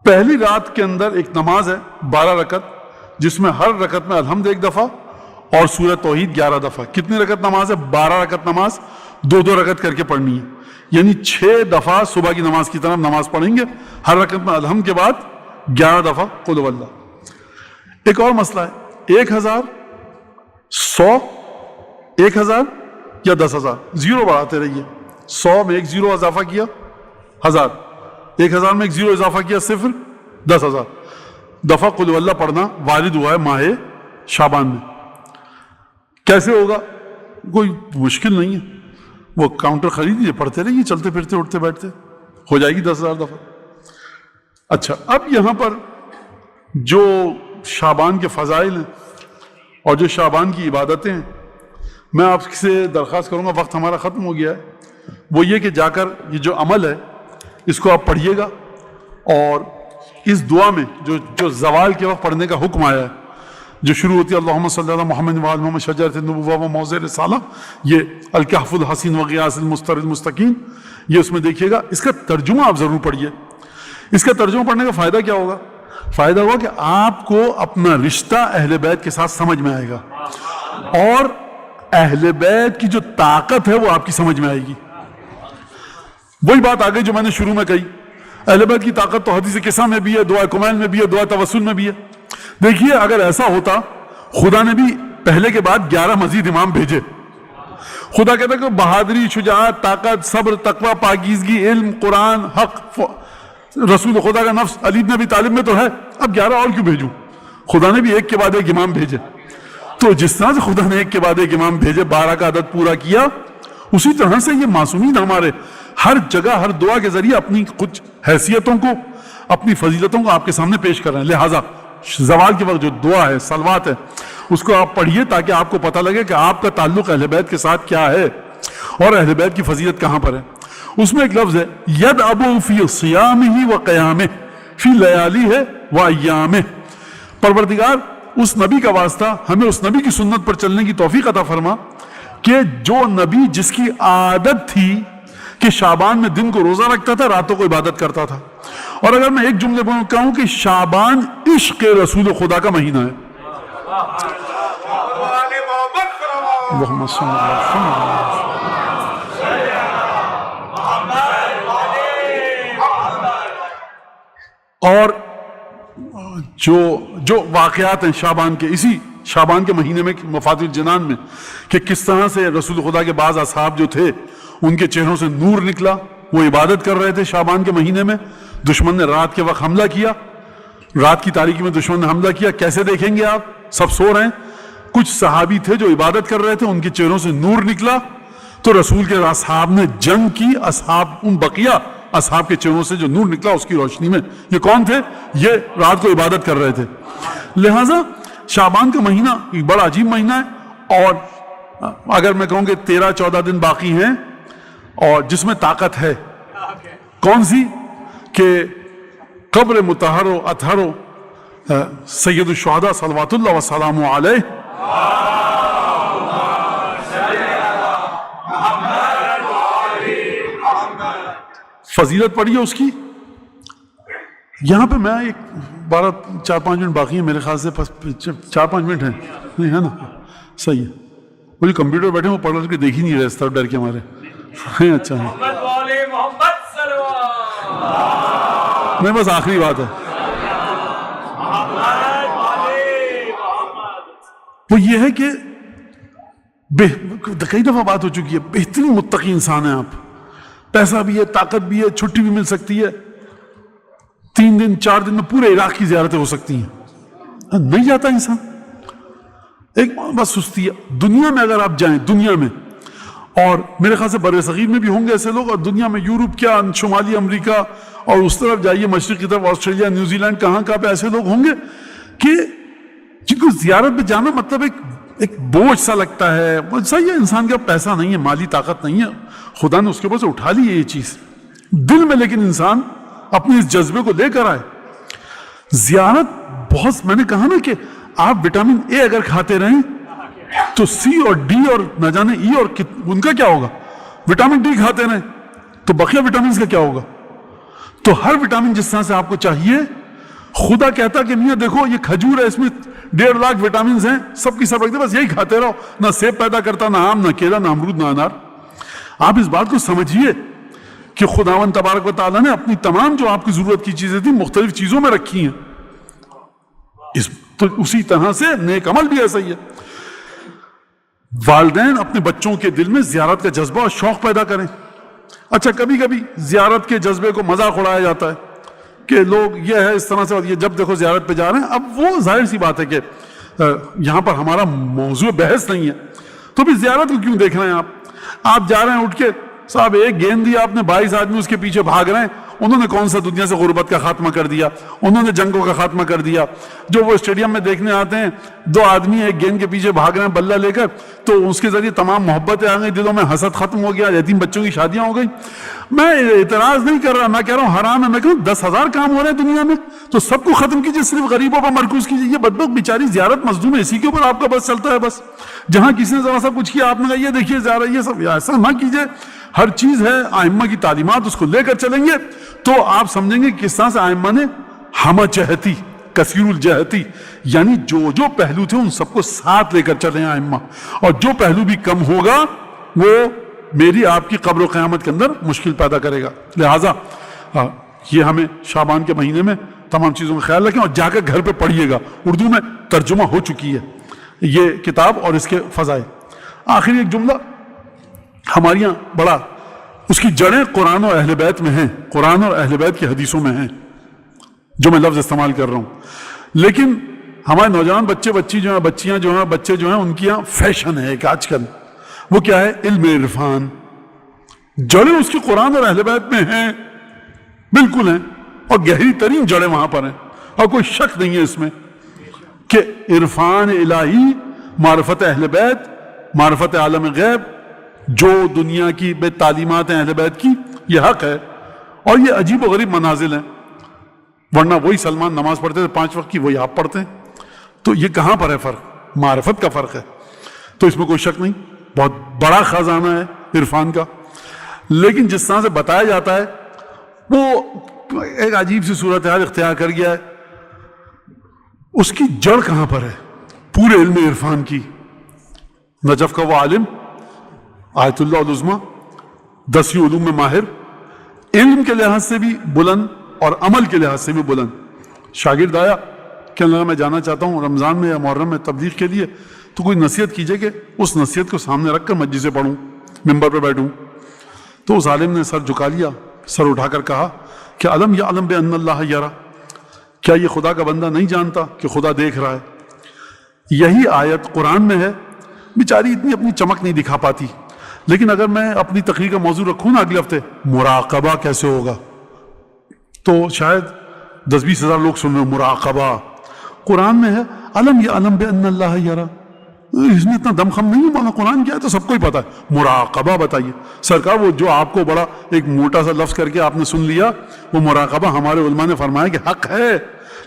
S1: پہلی رات کے اندر ایک نماز ہے 12 رکعت، جس میں ہر رکعت میں الحمد 1 دفعہ اور سورہ توحید 11 دفعہ۔ کتنی رکعت نماز ہے؟ 12 رکعت نماز، 2 رکعت کر کے پڑھنی ہے، یعنی 6 دفعہ صبح کی نماز کی طرف نماز پڑھیں گے، ہر رکعت میں الحمد کے بعد 11 دفعہ قل ہو اللہ۔ ایک اور مسئلہ ہے، 1000 100 1000 یا 10,000، زیرو بڑھاتے رہیے، 100 میں ایک زیرو اضافہ کیا 1000، 1000 میں ایک زیرو اضافہ کیا 0، 10,000 دفعہ قل ہو اللہ پڑھنا وارد ہوا ہے ماہ شعبان میں۔ کیسے ہوگا؟ کوئی مشکل نہیں ہے، وہ کاؤنٹر خرید لیجیے، پڑھتے رہیے، چلتے پھرتے اٹھتے بیٹھتے، ہو جائے گی 10,000 دفعہ۔ اچھا، اب یہاں پر جو شعبان کے فضائل ہیں اور جو شعبان کی عبادتیں ہیں، میں آپ سے درخواست کروں گا، وقت ہمارا ختم ہو گیا ہے، وہ یہ کہ جا کر یہ جو عمل ہے اس کو آپ پڑھیے گا، اور اس دعا میں جو زوال کے وقت پڑھنے کا حکم آیا ہے، جو شروع ہوتی ہے اللہم صلی اللہ محمد وعلی محمد شجرۃ النبوہ و موضع رسالہ، یہ الکہف الحصین وغیاث المستر المستقیم، یہ اس میں دیکھیے گا۔ اس کا ترجمہ آپ ضرور پڑھیے۔ اس کا ترجمہ پڑھنے کا فائدہ کیا ہوگا؟ فائدہ ہوا کہ آپ کو اپنا رشتہ اہل بیت کے ساتھ سمجھ میں آئے گا، اور اہل بیت کی جو طاقت ہے وہ آپ کی سمجھ میں آئے گی۔ وہی بات آگئی جو میں نے شروع میں کہی، اہل بیت کی طاقت تو حدیث قصہ میں بھی ہے، دعا کمیل میں بھی ہے، دعا توسل میں بھی ہے۔ دیکھیے اگر ایسا ہوتا، خدا نے بھی پہلے کے بعد 11 مزید امام بھیجے۔ خدا کہتا ہے کہ بہادری، شجاعت، طاقت، صبر، تقوی، پاکیزگی، علم، قرآن، حق، رسول خدا کا نفس علی بن ابی طالب میں تو ہے، اب 11 اور کیوں بھیجوں؟ خدا نے بھی ایک کے بعد ایک امام بھیجے۔ تو جس طرح سے خدا نے ایک کے بعد ایک امام بھیجے، 12 کا عدد پورا کیا، اسی طرح سے یہ معصومین ہمارے ہر جگہ ہر دعا کے ذریعے اپنی کچھ حیثیتوں کو، اپنی فضیلتوں کو آپ کے سامنے پیش کر رہے ہیں۔ لہٰذا زوال کے وقت جو دعا ہے، صلوات ہے، اس کو آپ پڑھیے تاکہ آپ کو پتہ لگے کہ آپ کا تعلق اہل بیت کے ساتھ کیا ہے اور اہل بیت کی فضیلت کہاں پر ہے۔ اس میں ایک لفظ ہے ید ابو فی صیامہ و قیامہ، فی لیالی ہے و ایامہ۔ پروردگار اس نبی کا واسطہ ہمیں اس نبی کی سنت پر چلنے کی توفیق عطا فرما کہ جو نبی جس کی عادت تھی کہ شعبان میں دن کو روزہ رکھتا تھا، راتوں کو عبادت کرتا تھا۔ اور اگر میں ایک جملے میں کہوں کہ شعبان عشق رسول خدا کا مہینہ ہے۔ اللہم صل علی محمد۔ اور جو واقعات ہیں شعبان کے، اسی شعبان کے مہینے میں مفاتیح الجنان میں، کہ کس طرح سے رسول خدا کے بعض اصحاب جو تھے ان کے چہروں سے نور نکلا، وہ عبادت کر رہے تھے شعبان کے مہینے میں، دشمن نے رات کے وقت حملہ کیا, رات کی تاریکی میں دشمن نے حملہ کیا, کیسے دیکھیں گے آپ؟ سب سو رہے ہیں. کچھ صحابی تھے جو عبادت کر رہے تھے, ان کے چہروں سے نور نکلا تو رسول کے اصحاب نے جنگ کی. اصحاب, ان بقیہ اصحاب کے چہروں سے جو نور نکلا اس کی روشنی میں. یہ کون تھے؟ یہ رات کو عبادت کر رہے تھے. لہٰذا شعبان کا مہینہ ایک بڑا عجیب مہینہ ہے, اور اگر میں کہوں کہ 13-14 دن باقی ہیں اور جس میں طاقت ہے, کون سی؟ کہ قبر مطہر و اطہر و سید الشہداء صلوات اللہ وسلام علیہ فضیلت پڑھی ہے اس کی. یہاں پہ میں ایک 4-5 منٹ باقی ہیں میرے خیال سے, 4-5 منٹ ہیں نہیں ہے نا؟ صحیح ہے. وہ جو کمپیوٹر بیٹھے ہیں وہ پڑھ کے دیکھ ہی نہیں رہے اس طرف ڈر کے ہمارے. اچھا ہے, نہیں بس آخری بات ہے وہ یہ ہے کہ کئی دفعہ بات ہو چکی ہے, بہترین متقی انسان ہیں آپ, پیسہ بھی ہے, طاقت بھی ہے, چھٹی بھی مل سکتی ہے, 3 دن 4 دن میں پورے عراق کی زیارتیں ہو سکتی ہیں, نہیں جاتا انسان. ایک بس سستی ہے. دنیا میں اگر آپ جائیں, دنیا میں, اور میرے خیال سے بر صغیر میں بھی ہوں گے ایسے لوگ, اور دنیا میں یورپ کیا, شمالی امریکہ اور اس طرف جائیے مشرق کی طرف, آسٹریلیا, نیوزی لینڈ, کہاں پہ ایسے لوگ ہوں گے کہ جن کو زیارت پہ جانا مطلب ایک بوجھ سا لگتا ہے. صحیح ہے, انسان کا پیسہ نہیں ہے, مالی طاقت نہیں ہے, خدا نے اس کے اوپر سے اٹھا لی ہے یہ چیز دل میں, لیکن انسان اپنے اس جذبے کو لے کر آئے. زیارت بہت, میں نے کہا نا کہ آپ وٹامن اے اگر کھاتے رہیں تو سی اور ڈی اور نہ جانے ای اور ان کا کیا ہوگا, وٹامن ڈی کھاتے رہیں تو بقیہ وٹامنز کا کیا ہوگا. تو ہر وٹامن جس طرح سے آپ کو چاہیے, خدا کہتا کہ میاں دیکھو یہ کھجور ہے, اس میں 1.5 لاکھ وٹامنز ہیں, سب کی سب رکھ دے, بس یہی کھاتے رہو. نہ سیب پیدا کرتا, نہ آم, نہ کیلا, نہ امرود, نہ انار. آپ اس بات کو سمجھیے کہ خداوند تبارک و تعالیٰ نے اپنی تمام جو آپ کی ضرورت کی چیزیں تھیں مختلف چیزوں میں رکھی ہیں. تو اسی طرح سے نیک عمل بھی ایسا ہی ہے. والدین اپنے بچوں کے دل میں زیارت کا جذبہ اور شوق پیدا کریں. اچھا, کبھی کبھی زیارت کے جذبے کو مذاق اڑایا جاتا ہے کہ لوگ یہ ہے اس طرح سے, یہ جب دیکھو زیارت پہ جا رہے ہیں. اب وہ ظاہر سی بات ہے کہ یہاں پر ہمارا موضوع بحث نہیں ہے, تو بھی زیارت کو کیوں دیکھ رہے ہیں آپ جا رہے ہیں اٹھ کے, صاحب ایک گیند دی آپ نے, 22 آدمی اس کے پیچھے بھاگ رہے ہیں. انہوں نے کون سا دنیا سے غربت کا خاتمہ کر دیا, انہوں نے جنگوں کا خاتمہ کر دیا. جو وہ اسٹیڈیم میں دیکھنے آتے ہیں, 2 آدمی ایک گیند کے پیچھے بھاگ رہے ہیں بلہ لے کر, تو اس کے ذریعے تمام محبتیں آ گئی دلوں میں, حسد ختم ہو گیا, یتیم بچوں کی شادیاں ہو گئی. میں اعتراض نہیں کر رہا, میں کہہ رہا ہوں حرام ہے. میں کہوں 10,000 کام ہو رہے ہیں دنیا میں, تو سب کو ختم کیجیے, صرف غریبوں پر مرکوز کیجیے. یہ بدبخت بیچاری زیارت مظلوم ہے, اسی کے اوپر آپ کا بس چلتا ہے. بس جہاں کسی نے ذرا سا کچھ کیا, آپ نے کہا یہ دیکھیے زیارت, یہ سب ایسا نہ کیجیے. ہر چیز ہے, ائمہ کی تعلیمات, اس کو لے کر چلیں گے تو آپ سمجھیں گے کس طرح سے ائمہ نے ہمہ جہتی, کثیر الجہتی, یعنی جو پہلو تھے ان سب کو ساتھ لے کر چلیں ائمہ, اور جو پہلو بھی کم ہوگا وہ میری آپ کی قبر و قیامت کے اندر مشکل پیدا کرے گا. لہٰذا یہ ہمیں شعبان کے مہینے میں تمام چیزوں کا خیال رکھیں, اور جا کر گھر پہ پڑھیے گا. اردو میں ترجمہ ہو چکی ہے یہ کتاب اور اس کے فضائل. آخری ایک جملہ, ہمارے یہاں بڑا اس کی جڑیں قرآن اور اہل بیت میں ہیں, قرآن اور اہل بیت کی حدیثوں میں ہیں, جو میں لفظ استعمال کر رہا ہوں. لیکن ہمارے نوجوان بچے جو ہیں, بچیاں جو ہیں, بچے جو ہیں, ان کی یہاں فیشن ہے ایک آج کل, وہ کیا ہے, علم عرفان. جڑیں اس کی قرآن اور اہل بیت میں ہیں, بالکل ہیں, اور گہری ترین جڑیں وہاں پر ہیں, اور کوئی شک نہیں ہے اس میں کہ عرفان الہی, معرفت اہل بیت, معرفت عالم غیب, جو دنیا کی بے تعلیمات ہیں اہل بیت کی, یہ حق ہے. اور یہ عجیب و غریب منازل ہیں, ورنہ وہی سلمان نماز پڑھتے تھے 5 وقت کی, وہی آپ پڑھتے ہیں. تو یہ کہاں پر ہے فرق؟ معرفت کا فرق ہے. تو اس میں کوئی شک نہیں, بہت بڑا خزانہ ہے عرفان کا. لیکن جس طرح سے بتایا جاتا ہے وہ ایک عجیب سی صورتحال اختیار کر گیا ہے. اس کی جڑ کہاں پر ہے پورے علم عرفان کی؟ نجف کا وہ عالم, آیت اللہ العظمیٰ, 10 علوم میں ماہر, علم کے لحاظ سے بھی بلند اور عمل کے لحاظ سے بھی بلند. شاگرد آیا کہ اللہ میں جانا چاہتا ہوں رمضان میں یا محرم میں تبلیغ کے لیے, تو کوئی نصیحت کیجئے کہ اس نصیحت کو سامنے رکھ کر مسجد سے پڑھوں, ممبر پہ بیٹھوں. تو اس عالم نے سر جھکا لیا, سر اٹھا کر کہا کہ علم یعلم بأن اللہ یرا، کیا یہ خدا کا بندہ نہیں جانتا کہ خدا دیکھ رہا ہے؟ یہی آیت قرآن میں ہے، بیچاری اتنی اپنی چمک نہیں دکھا پاتی، لیکن اگر میں اپنی تقریر کا موضوع رکھوں نا اگلے ہفتے مراقبہ کیسے ہوگا، تو شاید 10-20 ہزار لوگ سن رہے ہیں مراقبہ، قرآن میں ہے علم یعلم بأن اللہ یرا، اس میں اتنا دم خم نہیں ہے، مولانا قرآن کیا ہے تو سب کو ہی پتا ہے، مراقبہ بتائیے سرکار، وہ جو آپ کو بڑا ایک موٹا سا لفظ کر کے آپ نے سن لیا، وہ مراقبہ ہمارے علماء نے فرمایا کہ حق ہے،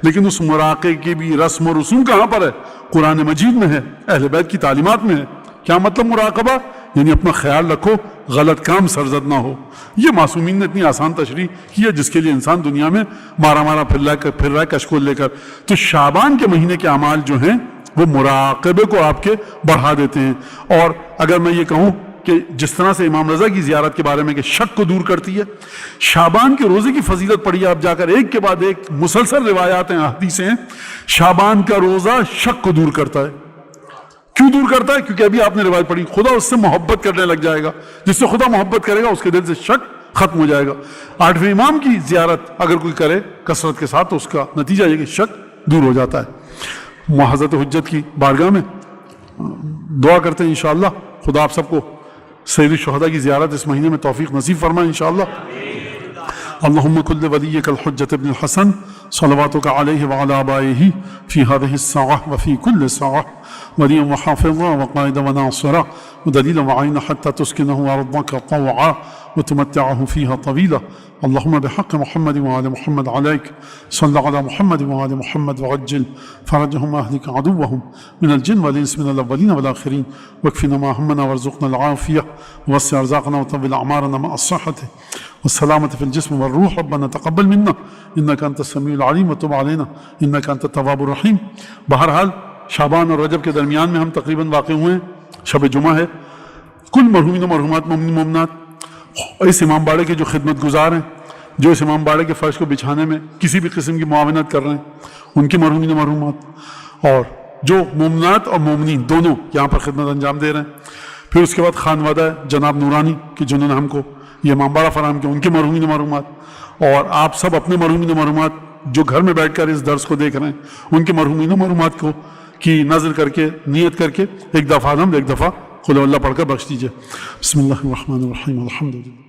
S1: لیکن اس مراقبے کی بھی رسم و رسوم کہاں پر ہے؟ قرآن مجید میں ہے، اہل بیت کی تعلیمات میں ہے۔ کیا مطلب مراقبہ؟ یعنی اپنا خیال رکھو غلط کام سرزد نہ ہو۔ یہ معصومین نے اتنی آسان تشریح کی ہے جس کے لیے انسان دنیا میں مارا پھر رہا ہے کشکول لے کر۔ تو شعبان کے مہینے کے اعمال جو ہیں وہ مراقبے کو آپ کے بڑھا دیتے ہیں۔ اور اگر میں یہ کہوں کہ جس طرح سے امام رضا کی زیارت کے بارے میں کہ شک کو دور کرتی ہے، شعبان کے روزے کی فضیلت پڑھی آپ جا کر، ایک کے بعد ایک مسلسل روایات ہیں، حدیثیں ہیں، شعبان کا روزہ شک کو دور کرتا ہے۔ کیوں دور کرتا ہے؟ کیونکہ ابھی آپ نے روایت پڑھی خدا اس سے محبت کرنے لگ جائے گا، جس سے خدا محبت کرے گا اس کے دل سے شک ختم ہو جائے گا۔ 8ویں امام کی زیارت اگر کوئی کرے کثرت کے ساتھ تو اس کا نتیجہ یہ کہ شک دور ہو جاتا ہے۔ حضرت حجت کی بارگاہ میں دعا کرتے ہیں انشاءاللہ خدا آپ سب کو سید الشہداء کی زیارت اس مہینے میں توفیق نصیب فرمائے انشاءاللہ۔ اللهم كل وليك الحجة ابن الحسن صلواتك عليه وعلى آبائه في هذه الساعة وفي كل ساعة وليا وحافظا وقائدا وناصرا ودليلا وعينا حتى تسكنه أرضك طوعا وتمتعه فيها طويلا. اللهم بحق محمد وآل محمد عليك صل على محمد وآل محمد وعجل فرجهم وأهلك عدوهم من الجن والإنس من الأولين والآخرين واكفنا ما همنا وارزقنا العافية ووسع أرزاقنا وطول أعمارنا مع الصحة والسلامة في الجسم والروح. ربنا تقبل منا إنك أنت السميع العليم وتب علينا إنك أنت التواب الرحيم. بہرحال شعبان اور رجب کے درمیان میں ہم تقریباً واقع ہوئے ہیں، شب جمعہ ہے۔ کل مرحومین و مرحومات مومنین مومنات اس امام باڑے کے جو خدمت گزار ہیں، جو اس امام باڑے کے فرش کو بچھانے میں کسی بھی قسم کی معاونت کر رہے ہیں، ان کی مرحومین و مرحومات، اور جو مومنات اور مومنین دونوں یہاں پر خدمت انجام دے رہے ہیں۔ پھر اس کے بعد خانوادہ جناب نورانی کہ جنہوں نے ہم کو یہ امام باڑہ فراہم کیا، ان کے مرحومین و مرحومات، اور آپ سب اپنے مرحومین و مرحومات جو گھر میں بیٹھ کر اس درس کو دیکھ رہے ہیں، ان کے مرحومین و مرحومات کو کی نظر کر کے نیت کر کے ایک دفعہ قل اللہ پڑھ کر بخش دیجئے۔ بسم اللہ الرحمن الرحیم الحمدللہ۔